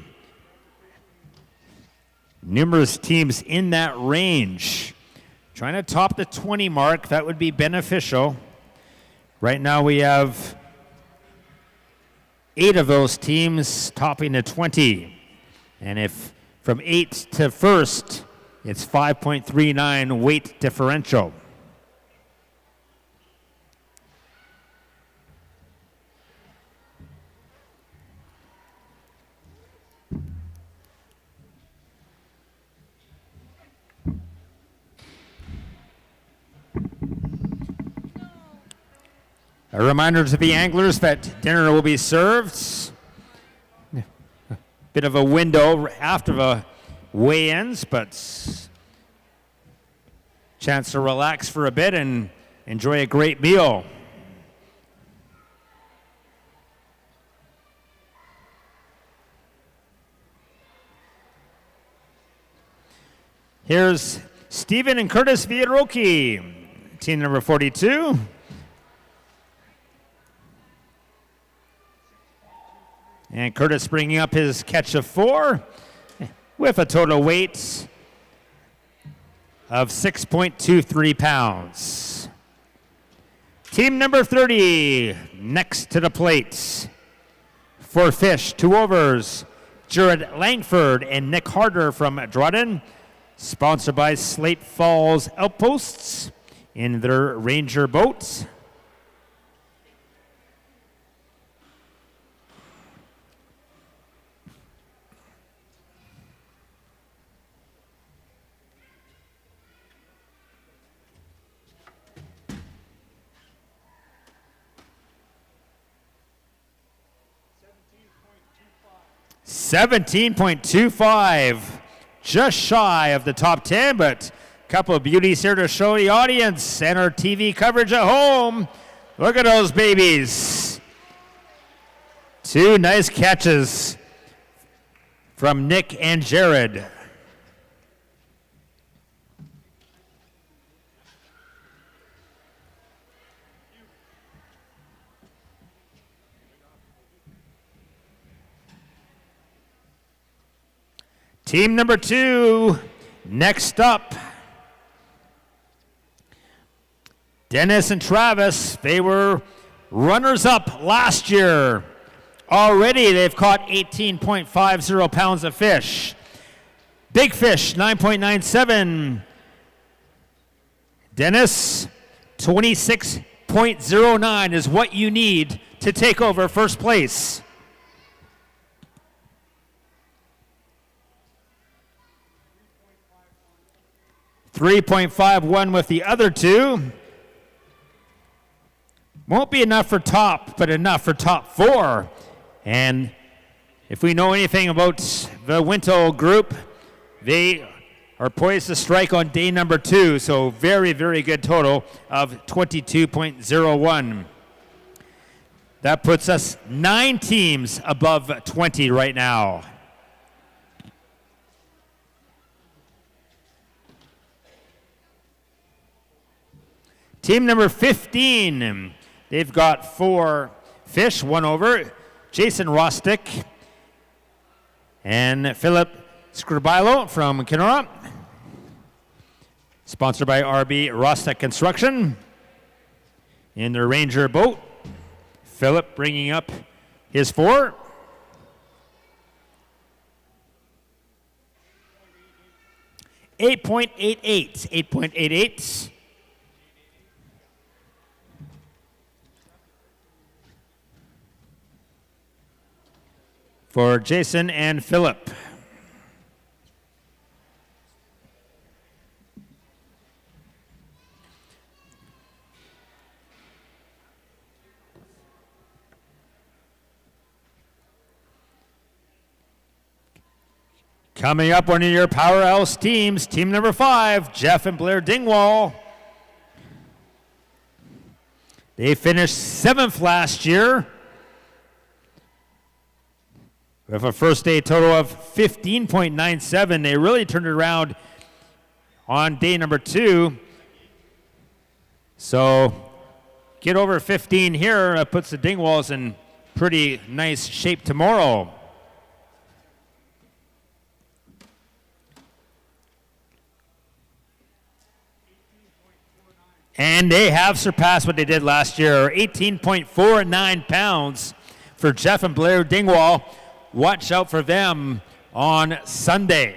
Numerous teams in that range. Trying to top the 20 mark, that would be beneficial. Right now we have 8 of those teams topping the 20. And if from 8 to first, it's 5.39 weight differential. A reminder to the anglers that dinner will be served. Bit of a window after the weigh-ins, but chance to relax for a bit and enjoy a great meal. Here's Stephen and Curtis Viaroki, team number 42. And Curtis bringing up his catch of 4 with a total weight of 6.23 pounds. Team number 30, next to the plate. 4 fish, 2 overs, Jared Langford and Nick Harder from Dryden. Sponsored by Slate Falls Outposts in their Ranger boat. $17.25. Just shy of the top 10, but a couple of beauties here to show the audience and our TV coverage at home. Look at those babies. 2 nice catches from Nick and Jared. Team number 2, next up. Dennis and Travis, they were runners-up last year. Already they've caught 18.50 pounds of fish. Big fish, 9.97. Dennis, 26.09 is what you need to take over first place. 3.51 with the other 2. Won't be enough for top, but enough for top 4. And if we know anything about the Wintle group, they are poised to strike on day number 2. So very, very good total of 22.01. That puts us 9 teams above 20 right now. Team number 15, they've got 4 fish, 1 over. Jason Rostick and Philip Scribilo from Kenora. Sponsored by RB Rostick Construction in their Ranger boat. Philip bringing up his 4. $8.88. For Jason and Philip. Coming up, one of your powerhouse teams, team number 5, Jeff and Blair Dingwall. They finished 7th last year, with a first day total of 15.97. They really turned it around on day number 2. So get over 15 here. That puts the Dingwalls in pretty nice shape tomorrow. And they have surpassed what they did last year. 18.49 pounds for Jeff and Blair Dingwall. Watch out for them on Sunday.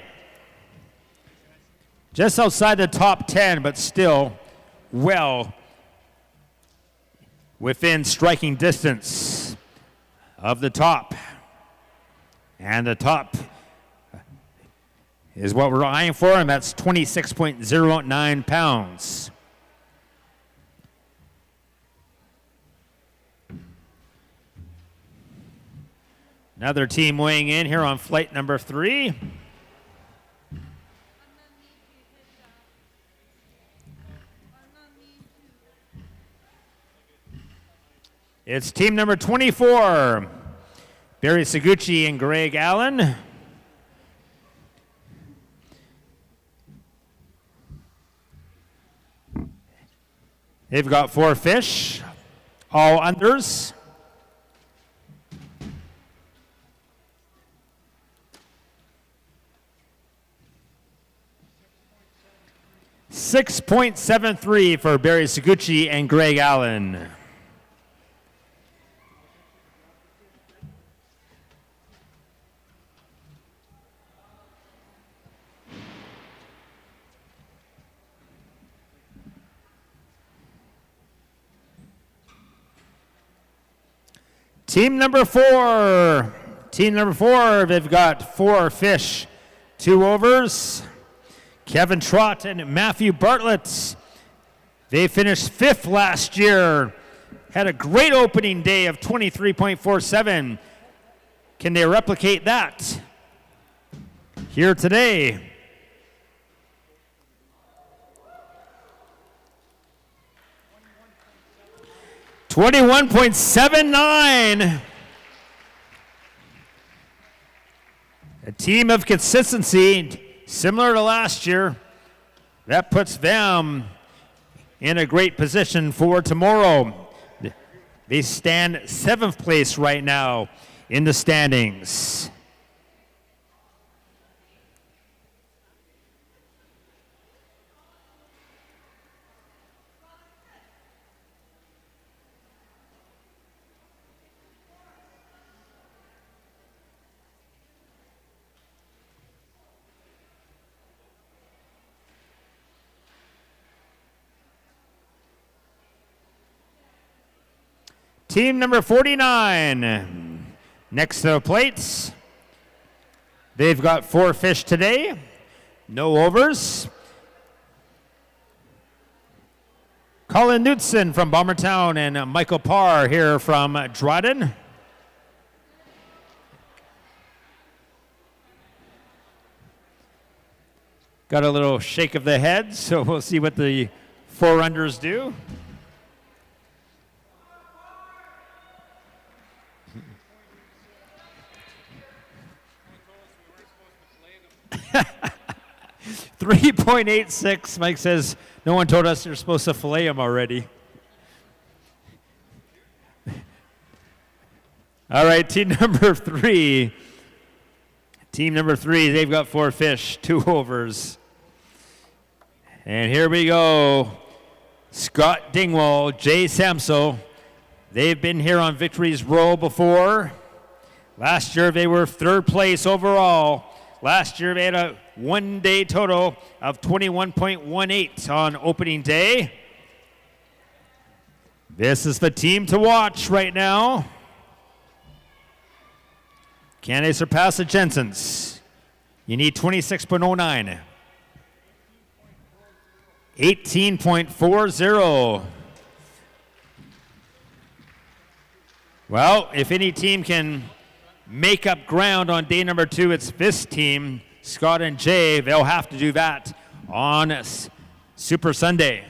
Just outside the top 10, but still well within striking distance of the top. And the top is what we're eyeing for, and that's 26.09 pounds. Another team weighing in here on flight number 3. It's team number 24, Barry Seguchi and Greg Allen. They've got 4 fish, all unders. $6.73 for Barry Seguchi and Greg Allen. Team number 4. Team number 4, they've got 4 fish, 2 overs. Kevin Trott and Matthew Bartlett. They finished 5th last year. Had a great opening day of 23.47. Can they replicate that here today? $21.79. A team of consistency, similar to last year. That puts them in a great position for tomorrow. They stand 7th place right now in the standings. Team number 49, next to the plates. They've got 4 fish today, no overs. Colin Knudsen from Bombertown and Michael Parr here from Dryden. Got a little shake of the head, so we'll see what the 4-unders do. $3.86. Mike says, no one told us you're supposed to fillet them already. All right, team number 3. Team number 3, they've got 4 fish, 2 overs. And here we go. Scott Dingwall, Jay Samso. They've been here on Victory's Row before. Last year they were 3rd place overall. Last year they had a one-day total of 21.18 on opening day. This is the team to watch right now. Can they surpass the Jensens? You need 26.09. 18.40. Well, if any team can make up ground on day number 2, it's this team, Scott and Jay. They'll have to do that on Super Sunday.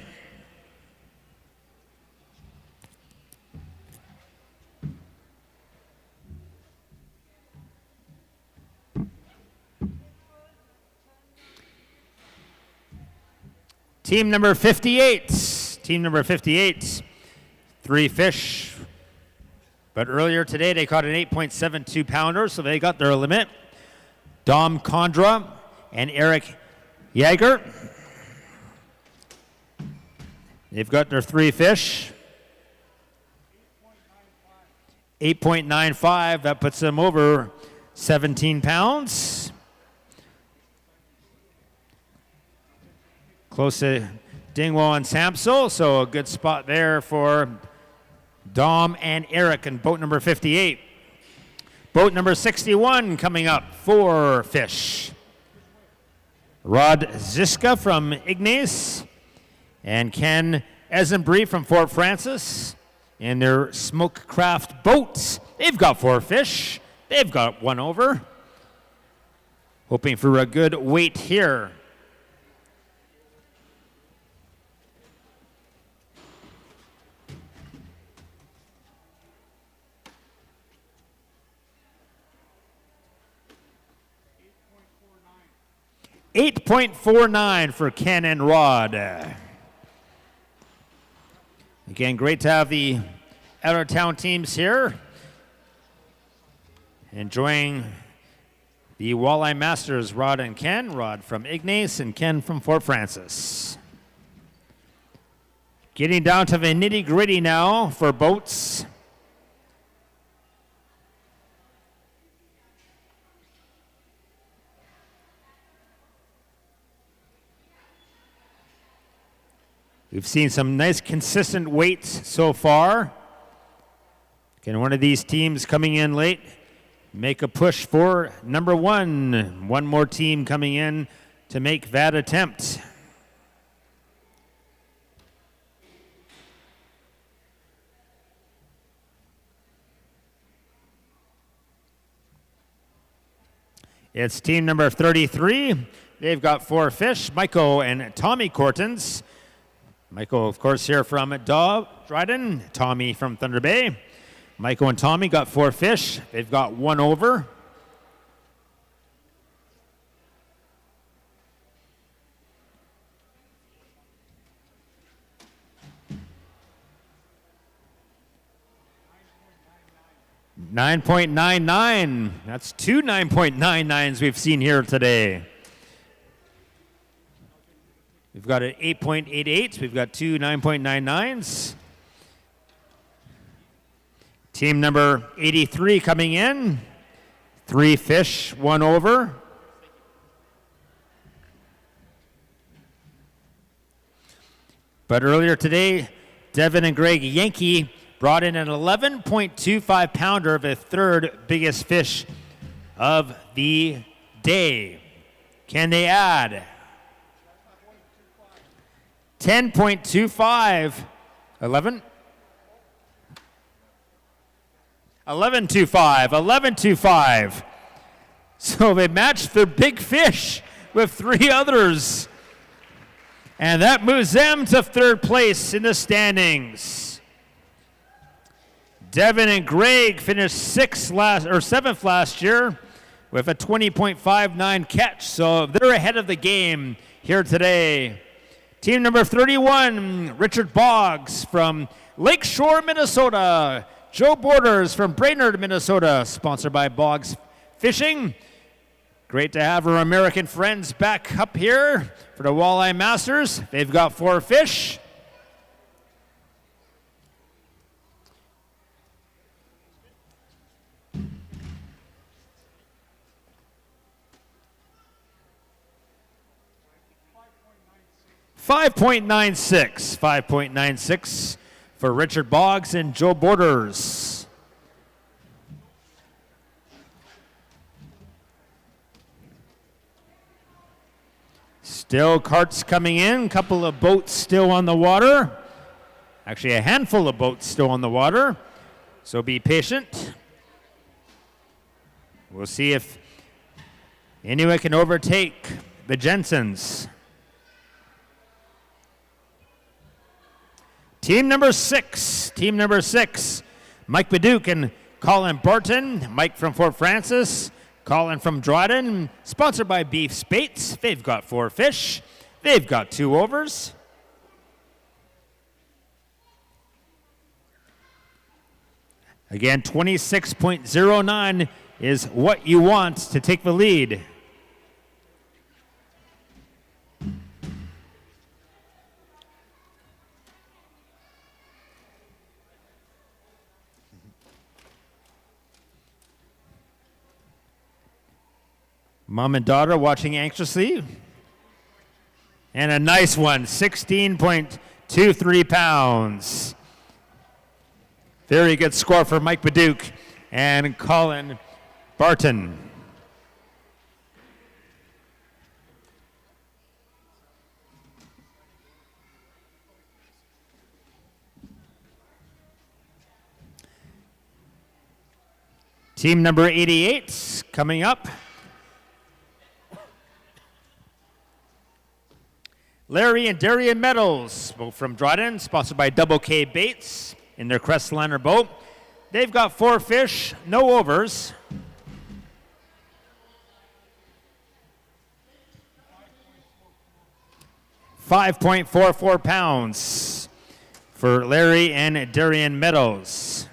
Team number 58. Team number 58, 3 fish. But earlier today, they caught an 8.72 pounder, so they got their limit. Dom Condra and Eric Yeager. They've got their 3 fish. 8.95, that puts them over 17 pounds. Close to Dingwall and Samso, so a good spot there for Dom and Eric in boat number 58. Boat number 61 coming up, 4 fish. Rod Ziska from Ignace and Ken Esenbrie from Fort Francis in their Smoke Craft boats. They've got 4 fish, They've got 1 over. Hoping for a good weight here. $8.49 for Ken and Rod. Again, great to have the out-of-town teams here. Enjoying the Walleye Masters, Rod and Ken. Rod from Ignace and Ken from Fort Francis. Getting down to the nitty-gritty now for boats. We've seen some nice consistent weights so far. Can one of these teams coming in late make a push for number 1? One more team coming in to make that attempt. It's team number 33. They've got 4 fish, Michael and Tommy Cortons. Michael, of course, here from Dryden, Tommy from Thunder Bay. Michael and Tommy got 4 fish. They've got 1 over. $9.99. That's 2 9.99s we've seen here today. We've got an 8.88. We've got 2 9.99s. Team number 83 coming in. 3 fish, 1 over. But earlier today, Devin and Greg Yankee brought in an 11.25 pounder, the 3rd biggest fish of the day. Can they add? 10.25. 11? 11.25. 11.25. So they matched their big fish with 3 others. And that moves them to 3rd place in the standings. Devin and Greg finished 7th last year with a 20.59 catch. So they're ahead of the game here today. Team number 31, Richard Boggs from Lakeshore, Minnesota. Joe Borders from Brainerd, Minnesota, sponsored by Boggs Fishing. Great to have our American friends back up here for the Walleye Masters. They've got 4 fish. $5.96 for Richard Boggs and Joe Borders. Still carts coming in, couple of boats still on the water. Actually, a handful of boats still on the water, so be patient. We'll see if anyone can overtake the Jensens. Team number 6, Mike Baduke and Colin Barton. Mike from Fort Francis, Colin from Dryden, sponsored by Beef Spates. They've got 4 fish. They've got 2 overs. Again, 26.09 is what you want to take the lead. Mom and daughter watching anxiously. And a nice one, 16.23 pounds. Very good score for Mike Baduke and Colin Barton. Team number 88 coming up. Larry and Darian Meadows, both from Dryden, sponsored by Double K Baits in their Crestliner boat. They've got 4 fish, no overs. £5.44 for Larry and Darian Meadows.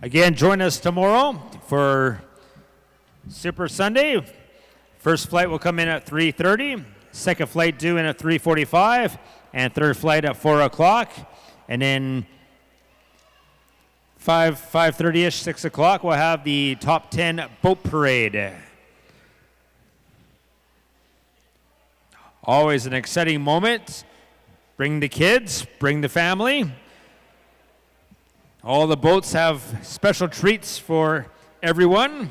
Again, join us tomorrow for Super Sunday. First flight will come in at 3:30. Second flight due in at 3:45. And third flight at 4 o'clock. And then 5:30ish, 6 o'clock, we'll have the top 10 boat parade. Always an exciting moment. Bring the kids, bring the family. All the boats have special treats for everyone.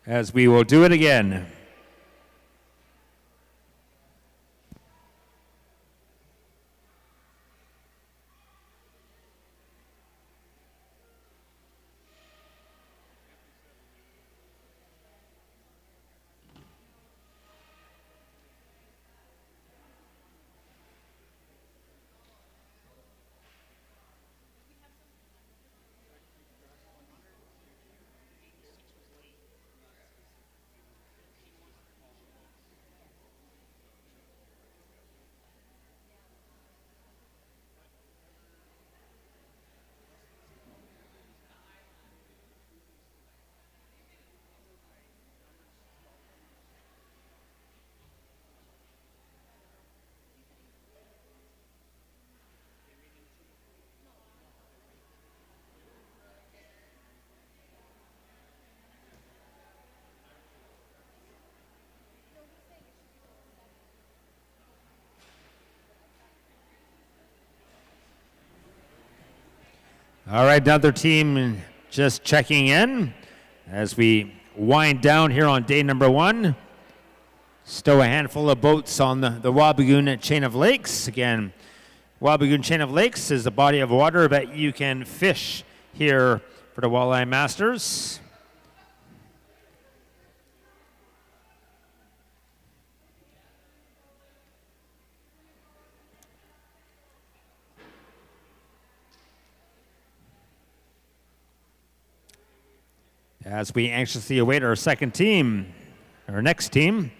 As we will do it again. All right, another team just checking in as we wind down here on day number 1. Still a handful of boats on the Wabigoon Chain of Lakes. Again, Wabigoon Chain of Lakes is a body of water that you can fish here for the Walleye Masters. As we anxiously await our second team, our next team.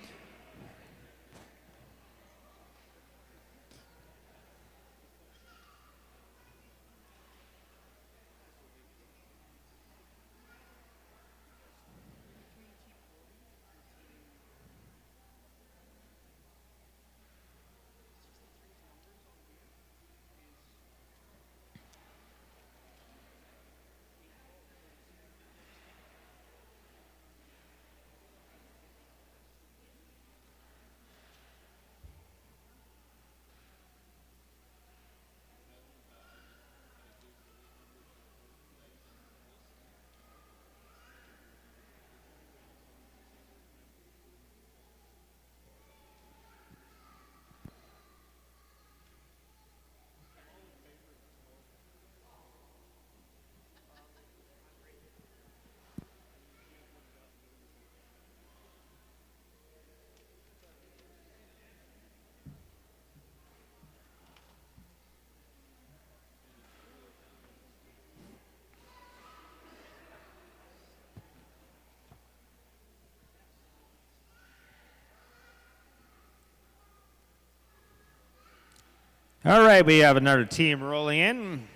All right, we have another team rolling in.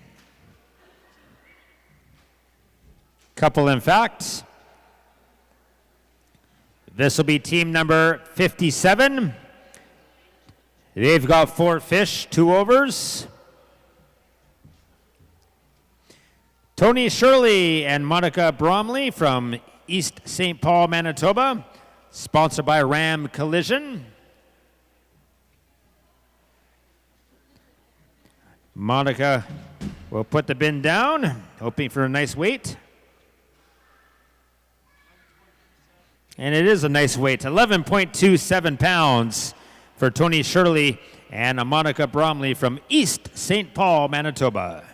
Couple in fact. This will be team number 57. They've got 4 fish, 2 overs. Tony Shirley and Monica Bromley from East St. Paul, Manitoba, sponsored by Ram Collision. Monica will put the bin down, hoping for a nice weight. And it is a nice weight, 11.27 pounds for Tony Shirley and Monica Bromley from East St. Paul, Manitoba.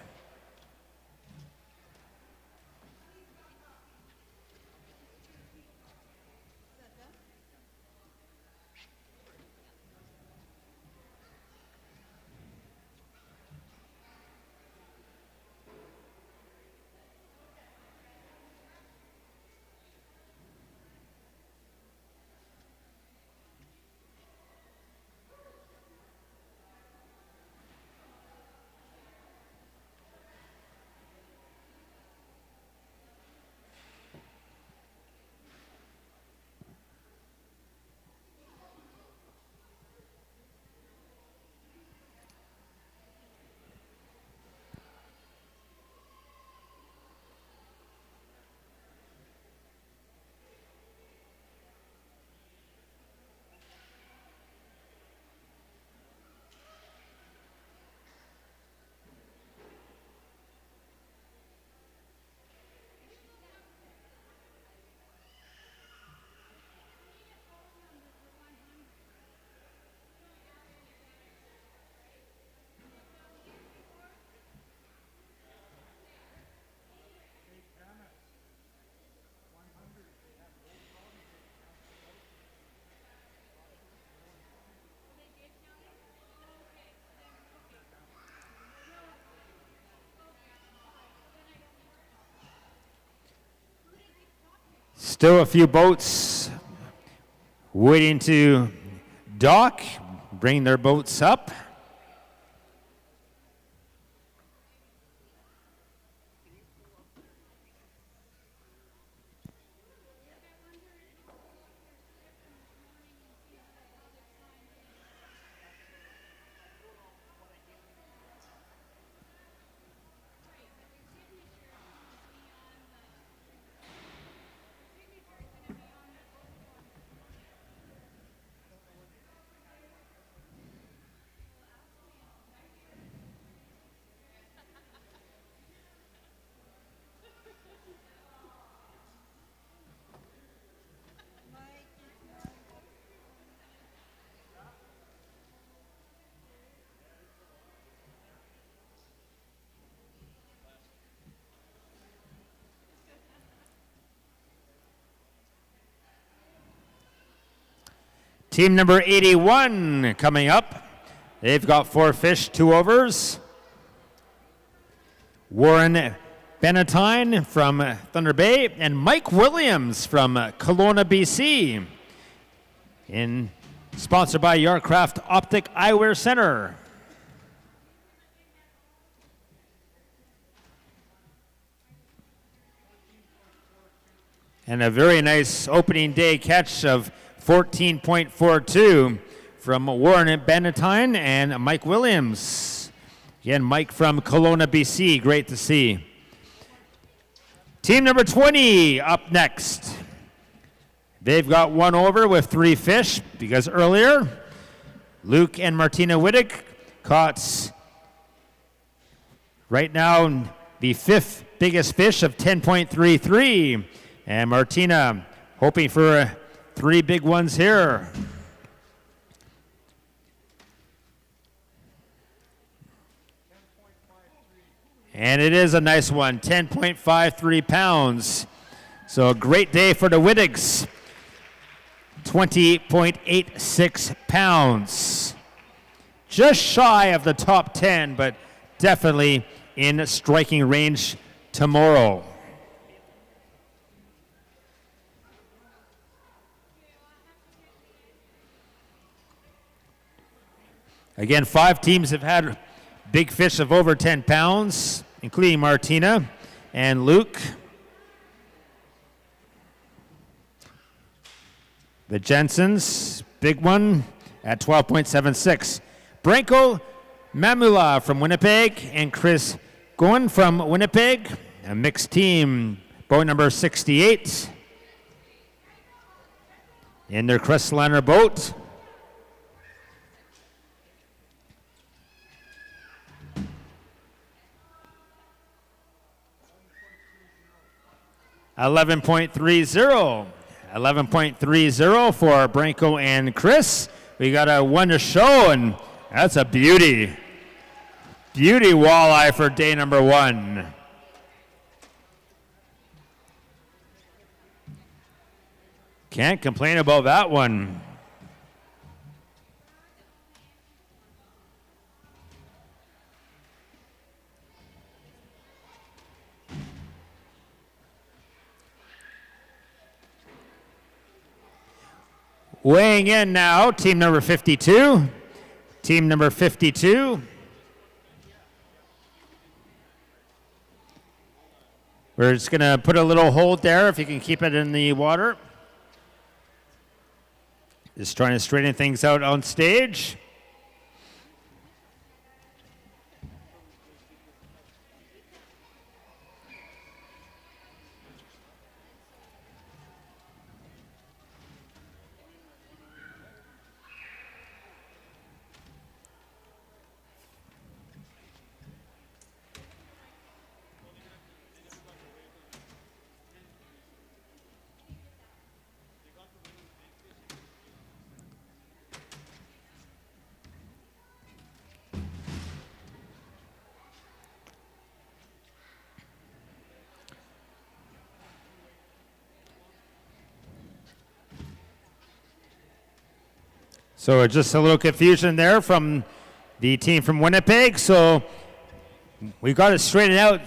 Still a few boats waiting to dock, bring their boats up. Team number 81 coming up. They've got 4 fish, 2 overs. Warren Benatine from Thunder Bay and Mike Williams from Kelowna, BC. Sponsored by Yarcraft Optic Eyewear Center. And a very nice opening day catch of 14.42 from Warren Benatine and Mike Williams. Again, Mike from Kelowna, BC. Great to see. Team number 20 up next. They've got 1 over with 3 fish because earlier Luke and Martina Wittig caught right now the 5th biggest fish of 10.33. And Martina hoping for 3 big ones here. And it is a nice one, 10.53 pounds. So a great day for the Wittigs. 20.86 pounds. Just shy of the top 10, but definitely in striking range tomorrow. Again, 5 teams have had big fish of over 10 pounds, including Martina and Luke. The Jensens, big one at 12.76. Branko Mamula from Winnipeg and Chris Goen from Winnipeg. A mixed team, boat number 68 in their Crestliner boat. $11.30 for Branko and Chris. We got a one to show, and that's a beauty. Beauty walleye for day number 1. Can't complain about that one. Weighing in now, team number 52. Team number 52. We're just going to put a little hold there if you can keep it in the water. Just trying to straighten things out on stage. So just a little confusion there from the team from Winnipeg. So we got it straightened out.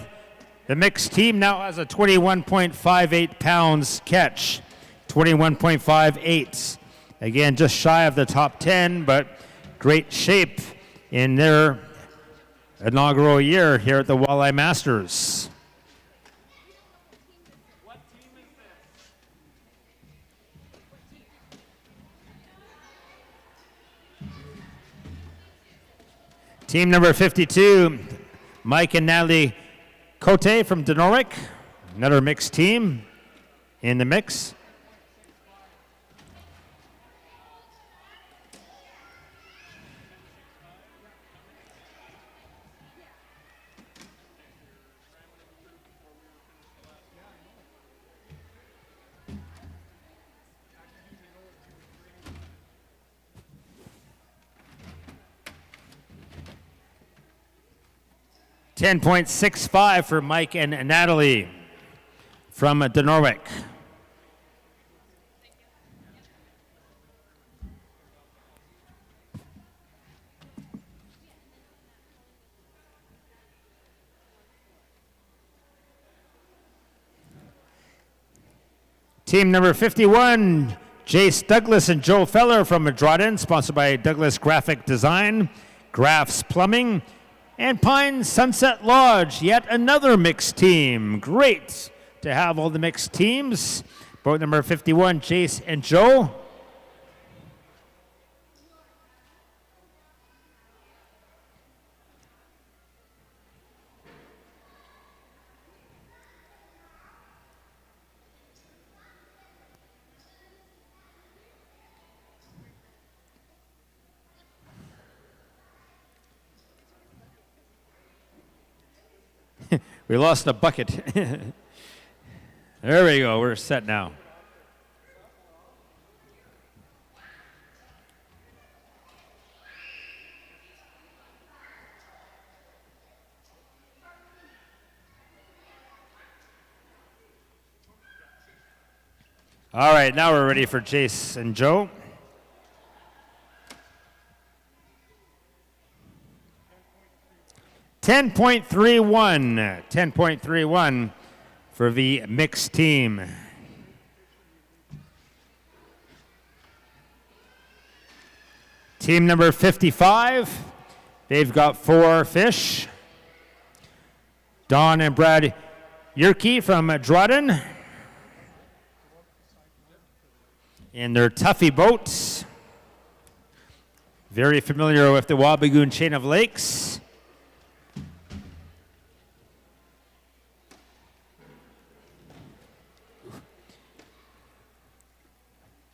The mixed team now has a 21.58 pounds catch. 21.58. Again, just shy of the top 10, but great shape in their inaugural year here at the Walleye Masters. Team number 52, Mike and Natalie Cote from Denoric, another mixed team in the mix. $10.65 for Mike and Natalie from Denoric. Team number 51, Jace Douglas and Joe Feller from Dryden, sponsored by Douglas Graphic Design, Graphs Plumbing, and Pine Sunset Lodge, yet another mixed team. Great to have all the mixed teams. Boat number 51, Jace and Joe. We lost a bucket. There we go. We're set now. All right, now we're ready for Jace and Joe. $10.31 for the mixed team. Team number 55, They've got 4 fish. Don and Brad Yerke from Dryden in their Tuffy boats. Very familiar with the Wabigoon chain of lakes.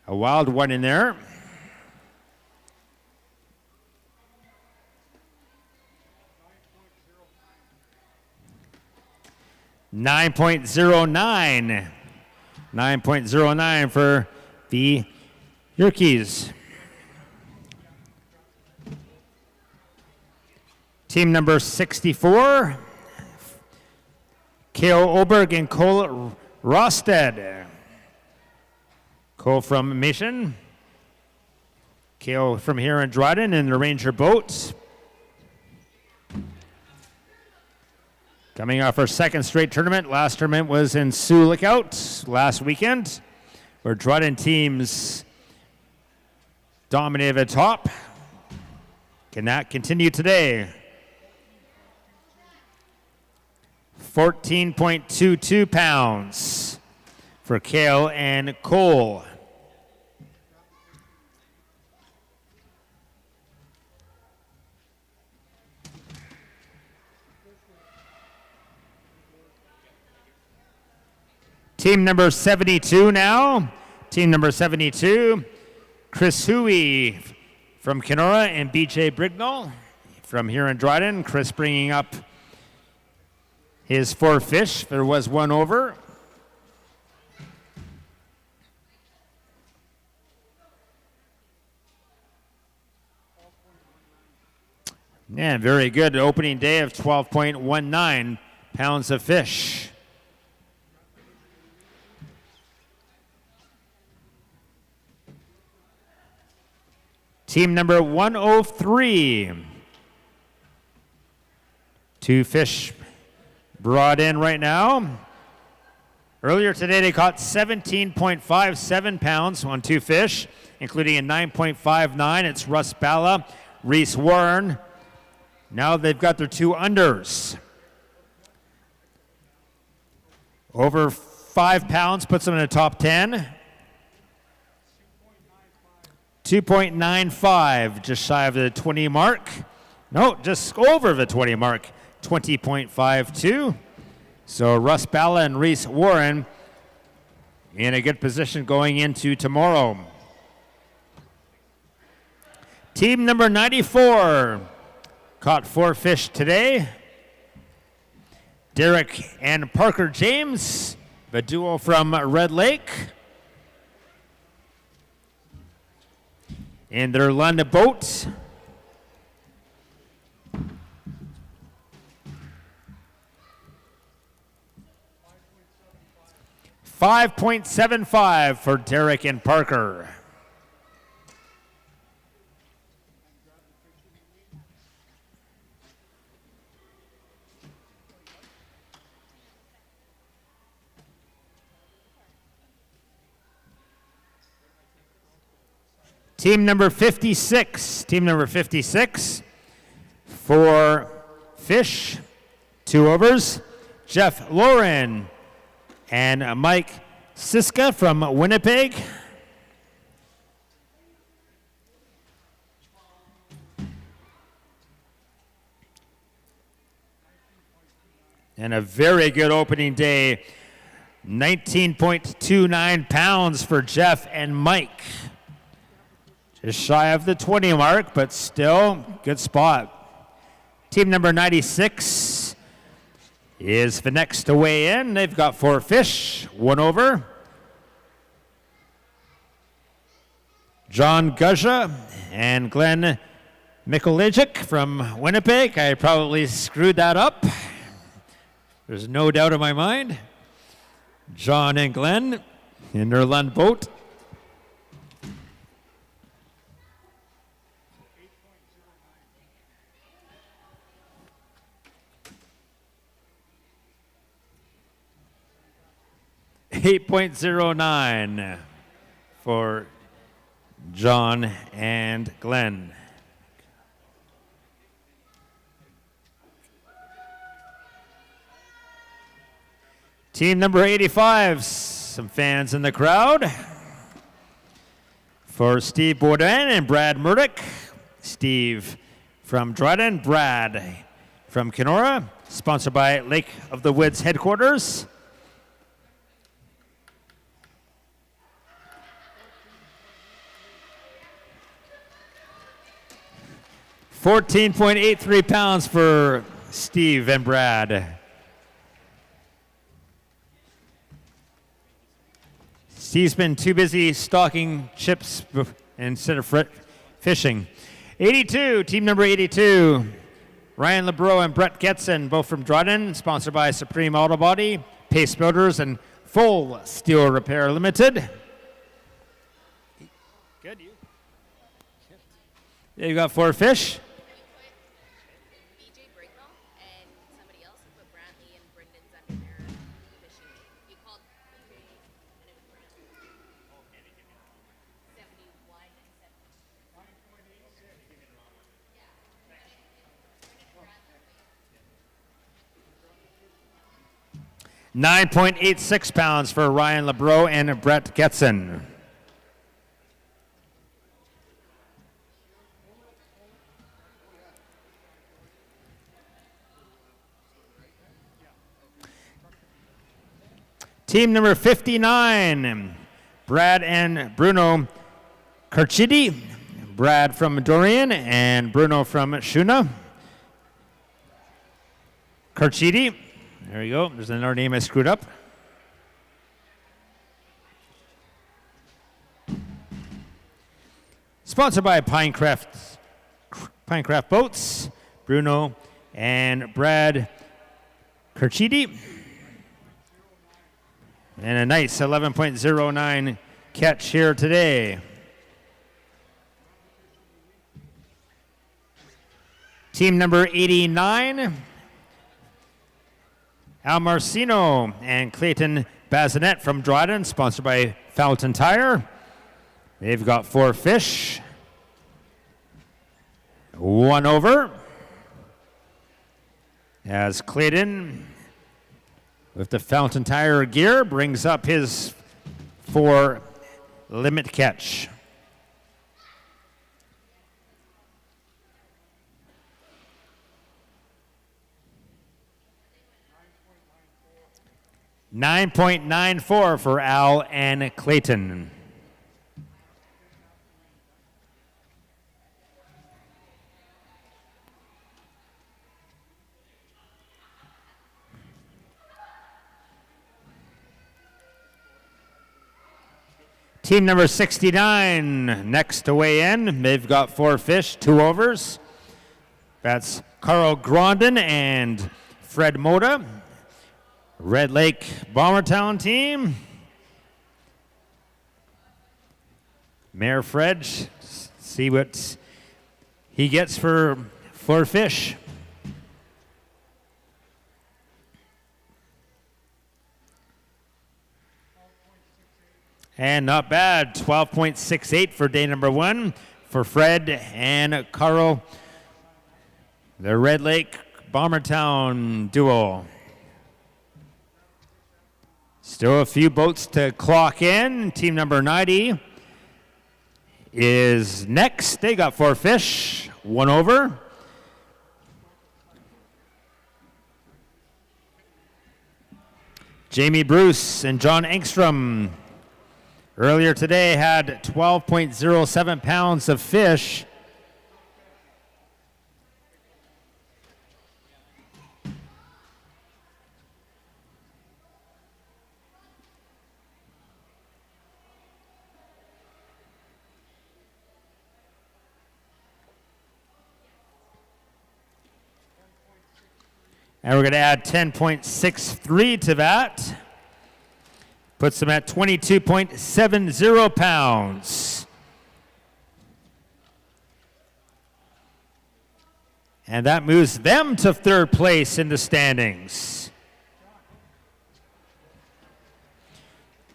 A wild one in there. $9.09. $9.09 for the Yerkes. Team number 64, Kale Oberg and Cole Rosted. Cole from Mission. Kale from here in Dryden in the Ranger boat. Coming off our second straight tournament. Last tournament was in Sioux Lookout last weekend, where Dryden teams dominated at top. Can that continue today? 14.22 pounds for Kale and Cole. Team number 72 now. Team number 72, Chris Huey from Kenora and BJ Brignall from here in Dryden. Chris bringing up his 4 fish. There was 1 over. Yeah, very good opening day of 12.19 pounds of fish. Team number 103. 2 fish brought in right now. Earlier today, they caught 17.57 pounds on 2 fish, including a 9.59. It's Russ Balla, Reese Warren. Now they've got their 2 unders. Over 5 pounds puts them in the top 10. 2.95, just shy of the 20 mark. No, just over the 20 mark. 20.52. So Russ Balla and Reese Warren in a good position going into tomorrow. Team number 94 caught 4 fish today. Derek and Parker James, the duo from Red Lake. In their London boat. $5.75 for Derek and Parker. Team number 56. Team number 56. 4 fish, 2 overs. Jeff Lauren and Mike Siska from Winnipeg. And a very good opening day. 19.29 pounds for Jeff and Mike. Just shy of the 20 mark, but still good spot. Team number 96 is the next to weigh in. They've got 4 fish, 1 over. John Guzza and Glenn Mikolajic from Winnipeg. I probably screwed that up. There's no doubt in my mind. John and Glenn in their Lund boat. $8.09 for John and Glenn. Team number 85, some fans in the crowd. For Steve Bourdain and Brad Murdoch. Steve from Dryden, Brad from Kenora. Sponsored by Lake of the Woods headquarters. £14.83 for Steve and Brad. Steve's been too busy stocking chips instead of fishing. 82, team number 82. Ryan LeBreau and Brett Getson, both from Dryden, sponsored by Supreme Auto Body, Pace Builders, and Full Steel Repair Limited. Good, you. Yeah, you got 4 fish. £9.86 for Ryan LeBreau and Brett Getson. Team number 59, Brad and Bruno Carchidi. Brad from Dorian and Bruno from Shuna. Carchidi. There you go. There's another name I screwed up. Sponsored by Pinecraft Boats, Bruno and Brad Carchidi. And a nice 11.09 catch here today. Team number 89. Al Marcino and Clayton Bazinet from Dryden, sponsored by Fountain Tire. They've got 4 fish. 1 over. As Clayton, with the Fountain Tire gear, brings up his 4 limit catch. $9.94 for Al and Clayton. Team number 69 next to weigh in. They've got 4 fish, 2 overs. That's Carl Grondin and Fred Moda. Red Lake Bombertown team. Mayor Fred, see what he gets for 4 fish. And not bad, 12.68 for day number 1 for Fred and Carl, the Red Lake Bombertown duo. Still a few boats to clock in. Team number 90 is next. They got 4 fish, 1 over. Jamie Bruce and John Engstrom earlier today had 12.07 pounds of fish. And we're going to add 10.63 to that. Puts them at 22.70 pounds. And that moves them to 3rd place in the standings.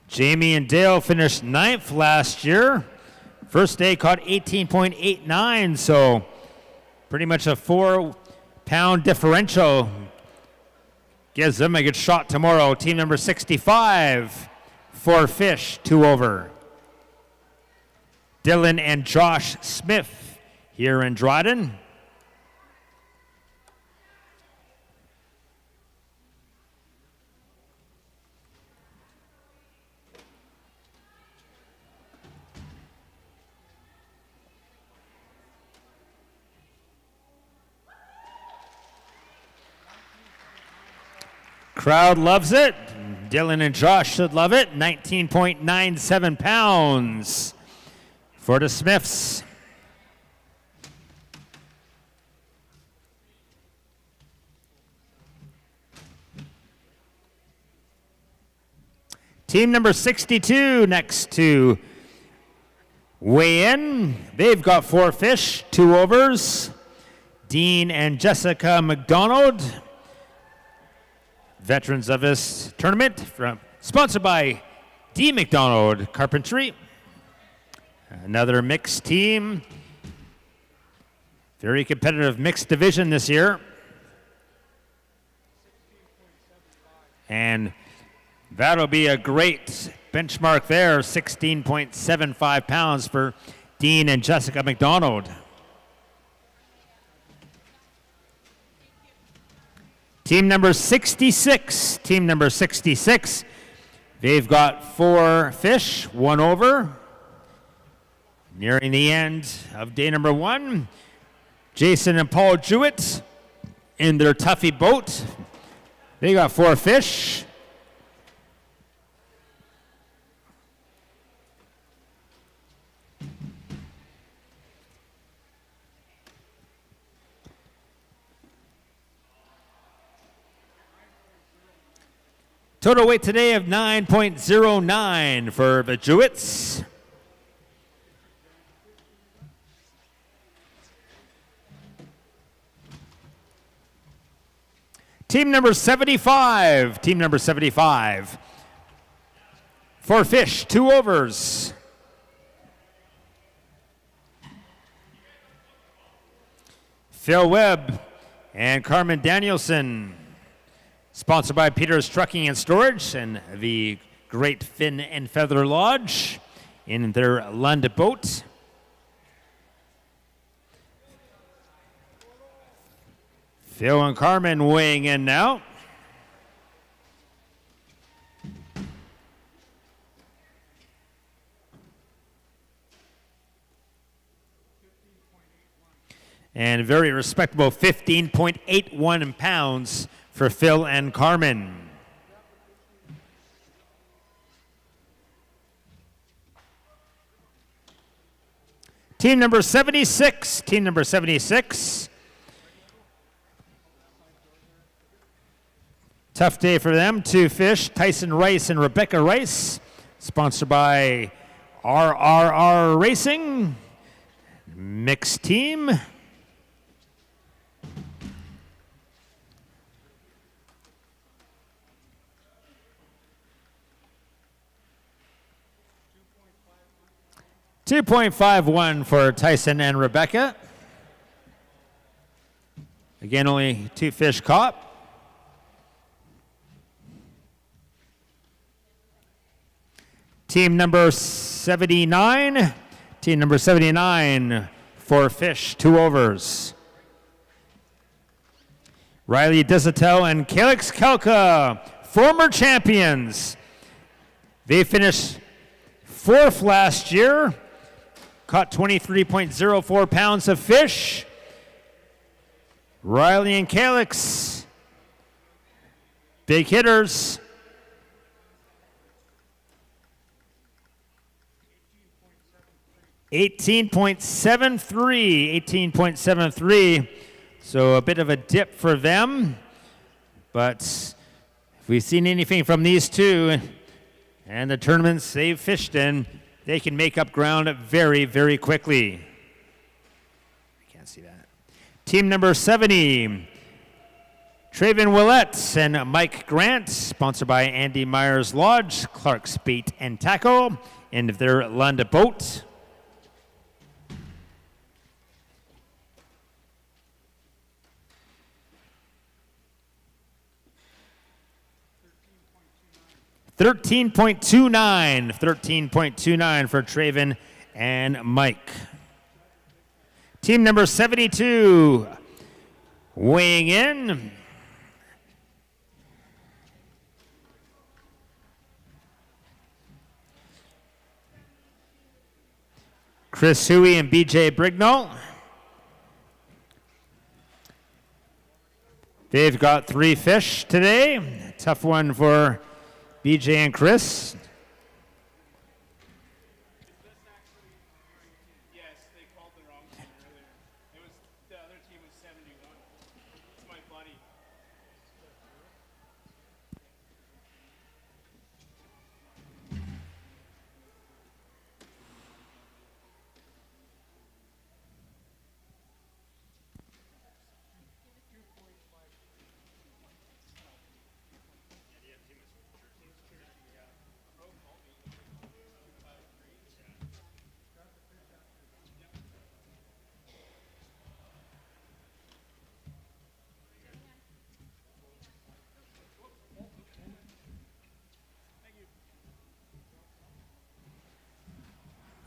Jamie and Dale finished 9th last year. First day caught 18.89, so pretty much a 4-pound differential gives them a good shot tomorrow. Team number 65, 4 fish, 2 over. Dylan and Josh Smith here in Dryden. Crowd loves it. Dylan and Josh should love it. 19.97 pounds for the Smiths. Team number 62 next to weigh in. They've got 4 fish, 2 overs. Dean and Jessica McDonald, veterans of this tournament, sponsored by D. McDonald Carpentry. Another mixed team. Very competitive mixed division this year. And that'll be a great benchmark there, 16.75 pounds for Dean and Jessica McDonald. Team number 66, they've got 4 fish, 1 over. Nearing the end of day number 1, Jason and Paul Jewett in their Tuffy boat. They got 4 fish. Total weight today of 9.09 for the Jewetts. Team number 75, 4 fish, 2 overs. Phil Webb and Carmen Danielson, sponsored by Peter's Trucking and Storage and the Great Fin and Feather Lodge in their Lund boat. Phil and Carmen weighing in now. And very respectable 15.81 pounds for Phil and Carmen. Team number 76, tough day for them. 2 fish, Tyson Rice and Rebecca Rice, sponsored by RRR Racing. Mixed team. $2.51 for Tyson and Rebecca. Again, only 2 fish caught. Team number 79, 4 fish, 2 overs. Riley Desatel and Calix Kelka, former champions. They finished 4th last year. Caught 23.04 pounds of fish. Riley and Calix, big hitters. $18.73, so a bit of a dip for them. But if we've seen anything from these two and the tournaments they've fished in, they can make up ground very, very quickly. I can't see that. Team number 70, Traven Willett and Mike Grant, sponsored by Andy Myers Lodge, Clark's Bait and Tackle, in their Lund boat. 13.29. 13.29 for Traven and Mike. Team number 72 weighing in. Chris Huey and BJ Brignall. They've got 3 fish today. Tough one for BJ and Chris. Yes, they called the wrong team earlier. It was the other team was 71. It's my buddy.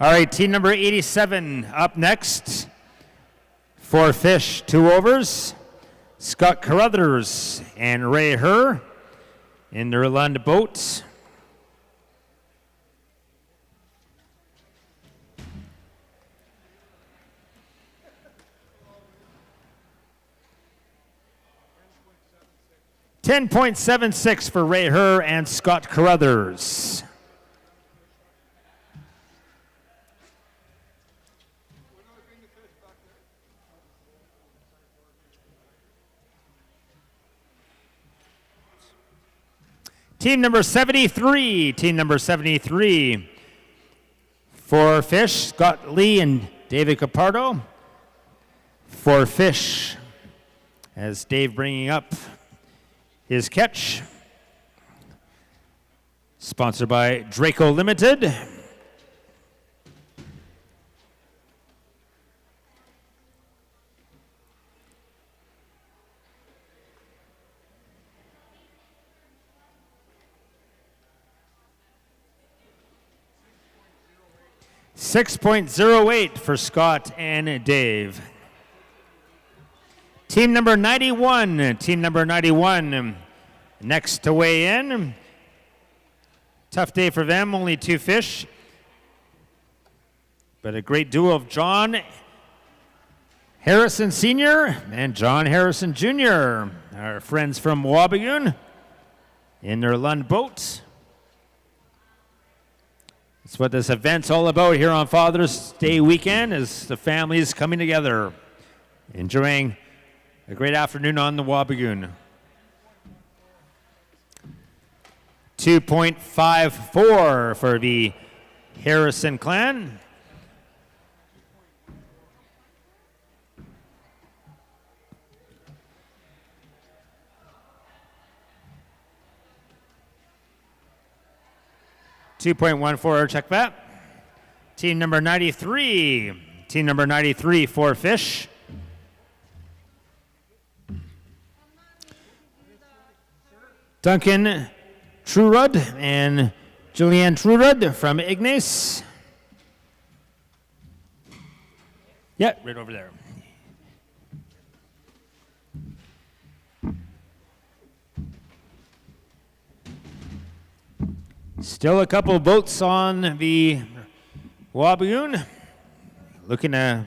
All right, team number 87 up next. 4 fish, 2 overs. Scott Carruthers and Ray Herr in their Lund boats. $10.76 for Ray Herr and Scott Carruthers. Team number 73, 4 fish, Scott Lee and David Capardo. 4 fish, as Dave bringing up his catch. Sponsored by Draco Limited. $6.08 for Scott and Dave. Team number 91, next to weigh in. Tough day for them, only 2 fish. But a great duo of John Harrison Sr. and John Harrison Jr., our friends from Wabigoon, in their Lund boats. That's what this event's all about here on Father's Day weekend, is the families coming together, enjoying a great afternoon on the Wabigoon. 2.54 for the Harrison clan. $2.14 check bet. Team number 93, 4 fish. Duncan Trurud and Julianne Trurud from Ignace. Yeah, right over there. Still a couple boats on the Wabigoon. Looking to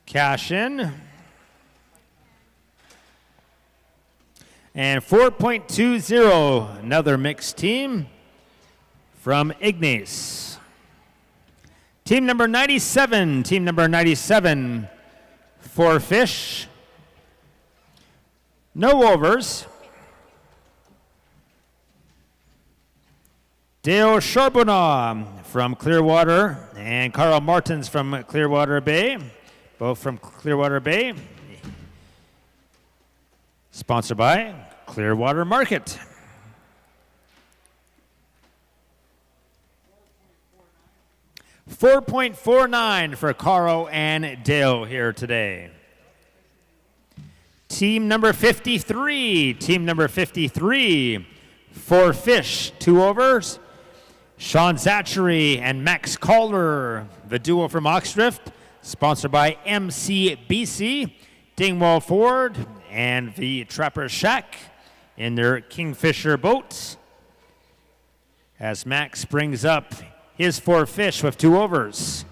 cash in. And 4.20, another mixed team from Ignace. Team number 97, 4 fish. No overs. Dale Charbonneau from Clearwater and Carl Martins from Clearwater Bay, both from Clearwater Bay. Sponsored by Clearwater Market. $4.49 for Carl and Dale here today. Team number 53, Four fish, 2 overs. Sean Zachary and Max Calder, the duo from Oxdrift, sponsored by MCBC, Dingwall Ford, and the Trapper Shack in their Kingfisher boat. As Max brings up his 4 fish with 2 overs.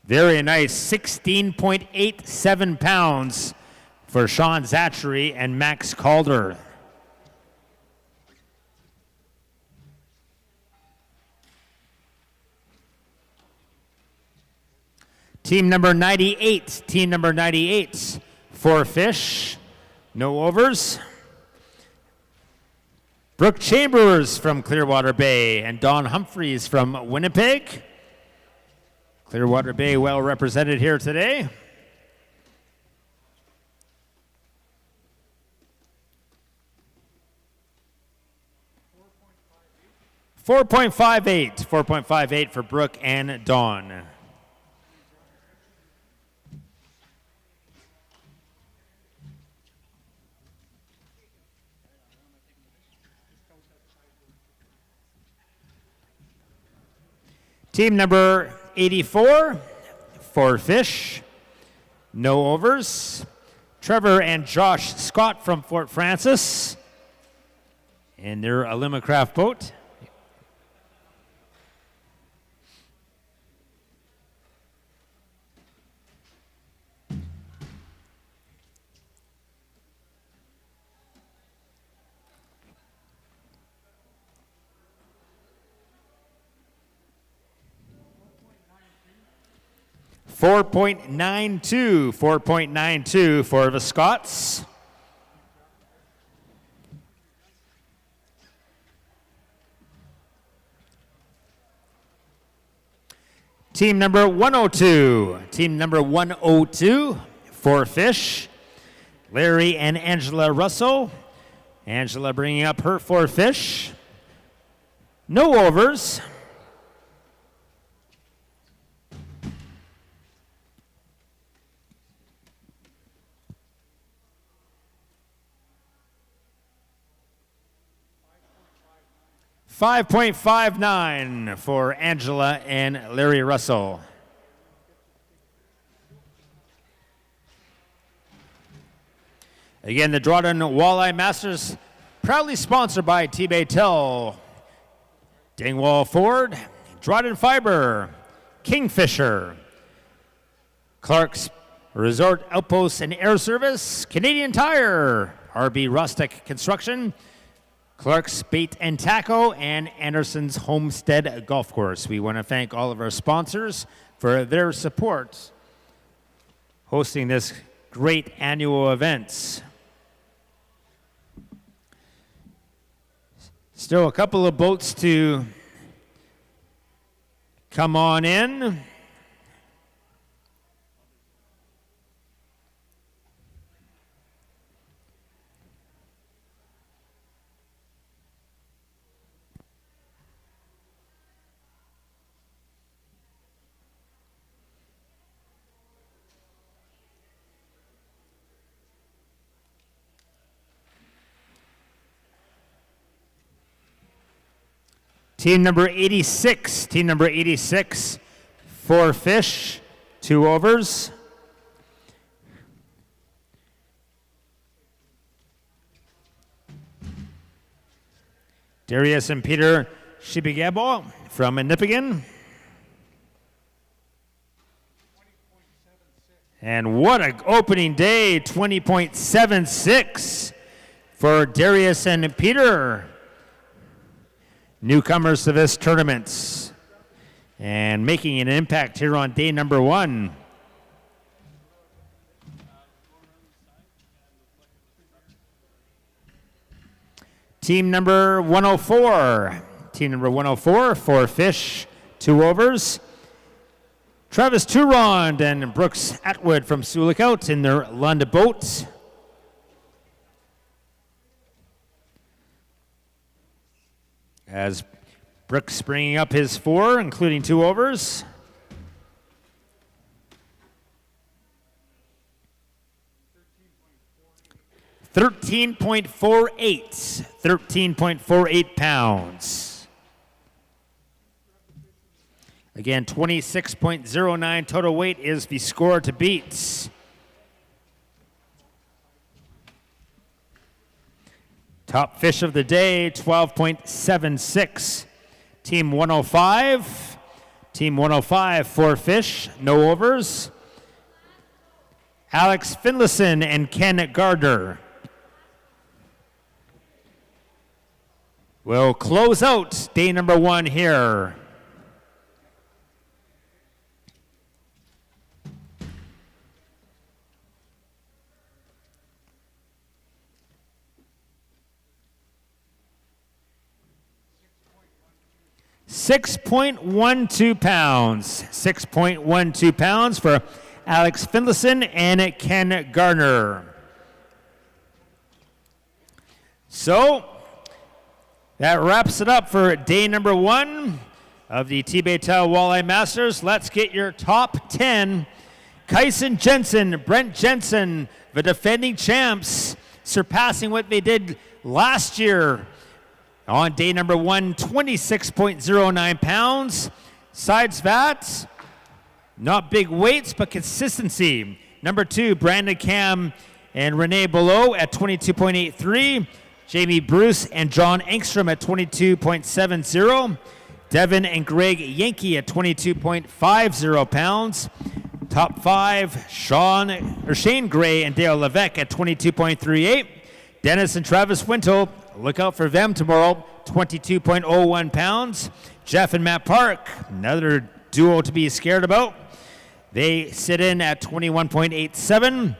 Very nice, 16.87 pounds for Sean Zachary and Max Calder. Team number 98, 4 fish, no overs. Brooke Chambers from Clearwater Bay and Don Humphreys from Winnipeg. Clearwater Bay well represented here today. $4.58 for Brooke and Dawn. Team number 84, 4 fish, no overs. Trevor and Josh Scott from Fort Francis in their Alimacraft boat. $4.92 for the Scots. Team number 102, 4 fish. Larry and Angela Russell. Angela bringing up her 4 fish. No overs. $5.59 for Angela and Larry Russell. Again, the Dryden Walleye Masters, proudly sponsored by T-Bay Tell, Dingwall Ford, Dryden Fiber, Kingfisher, Clark's Resort Outpost and Air Service, Canadian Tire, RB Rustic Construction, Clark's Bait and Tackle, and Anderson's Homestead Golf Course. We want to thank all of our sponsors for their support hosting this great annual event. Still a couple of boats to come on in. Team number 86, 4 fish, 2 overs. Darius and Peter Shibigabo from Nippigan. And what an opening day, 20.76 for Darius and Peter. Newcomers to this tournament and making an impact here on day number 1. Team number 104, 4 fish, 2 overs. Travis Turond and Brooks Atwood from Sioux Lookout in their Lund boat. As Brooks bringing up his 4, including 2 overs. 13.48. 13.48 pounds. Again, 26.09 total weight is the score to beat. Top fish of the day, 12.76. Team 105. Team 105, 4 fish, no overs. Alex Finlayson and Ken Gardner will close out day number 1 here. £6.12 pounds. 6.12 pounds for Alex Finlayson and Ken Garner. So that wraps it up for day number 1 of the T-Baytown Walleye Masters. Let's get your top 10. Kyson Jensen, Brent Jensen, the defending champs, surpassing what they did last year. On day number 1, 26.09 pounds. Besides that, not big weights, but consistency. Number 2, Brandon Cam and Renee Below at 22.83. Jamie Bruce and John Engstrom at 22.70. Devin and Greg Yankee at 22.50 pounds. Top 5, Shane Gray and Dale Levesque at 22.38. Dennis and Travis Wintle, look out for them tomorrow, 22.01 pounds. Jeff and Matt Park, another duo to be scared about. They sit in at 21.87.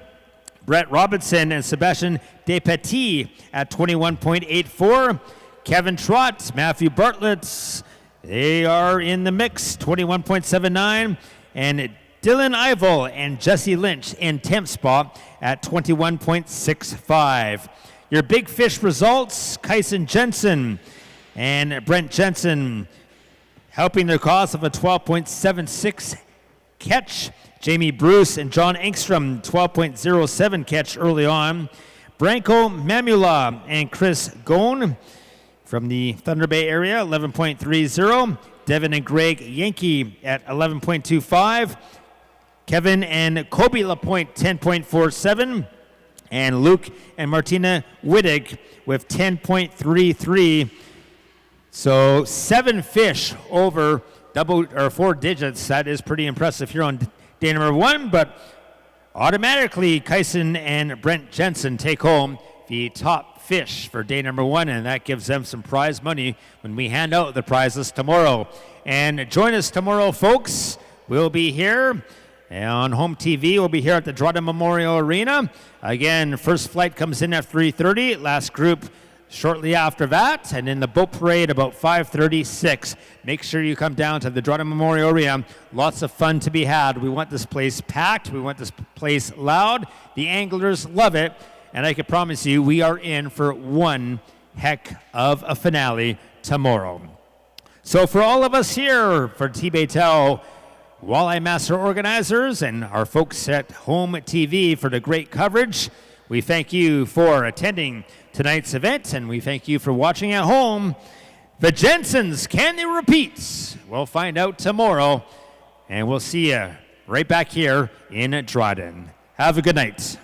Brett Robinson and Sebastian Despetit at 21.84. Kevin Trott, Matthew Bartlett, they are in the mix, 21.79. And Dylan Ivel and Jesse Lynch in 10th spot at 21.65. Your big fish results, Kyson Jensen and Brent Jensen helping their cause of a 12.76 catch. Jamie Bruce and John Engstrom, 12.07 catch early on. Branko Mamula and Chris Gone from the Thunder Bay area, 11.30. Devin and Greg Yankee at 11.25. Kevin and Kobe Lapointe, 10.47. And Luke and Martina Wittig with 10.33. So 7 fish over double or 4 digits. That is pretty impressive here on day number 1. But automatically, Kyson and Brent Jensen take home the top fish for day number 1, and that gives them some prize money when we hand out the prizes tomorrow. And join us tomorrow, folks. We'll be here. And on home TV, we'll be here at the Dryden Memorial Arena. Again, first flight comes in at 3:30. Last group shortly after that. And in the boat parade about 5:36. Make sure you come down to the Dryden Memorial Arena. Lots of fun to be had. We want this place packed. We want this place loud. The anglers love it. And I can promise you, we are in for one heck of a finale tomorrow. So for all of us here for T-Baytown Walleye Master organizers and our folks at Home TV for the great coverage, we thank you for attending tonight's event, and we thank you for watching at home. The Jensens, can they repeat? We'll find out tomorrow, and we'll see you right back here in Dryden. Have a good night.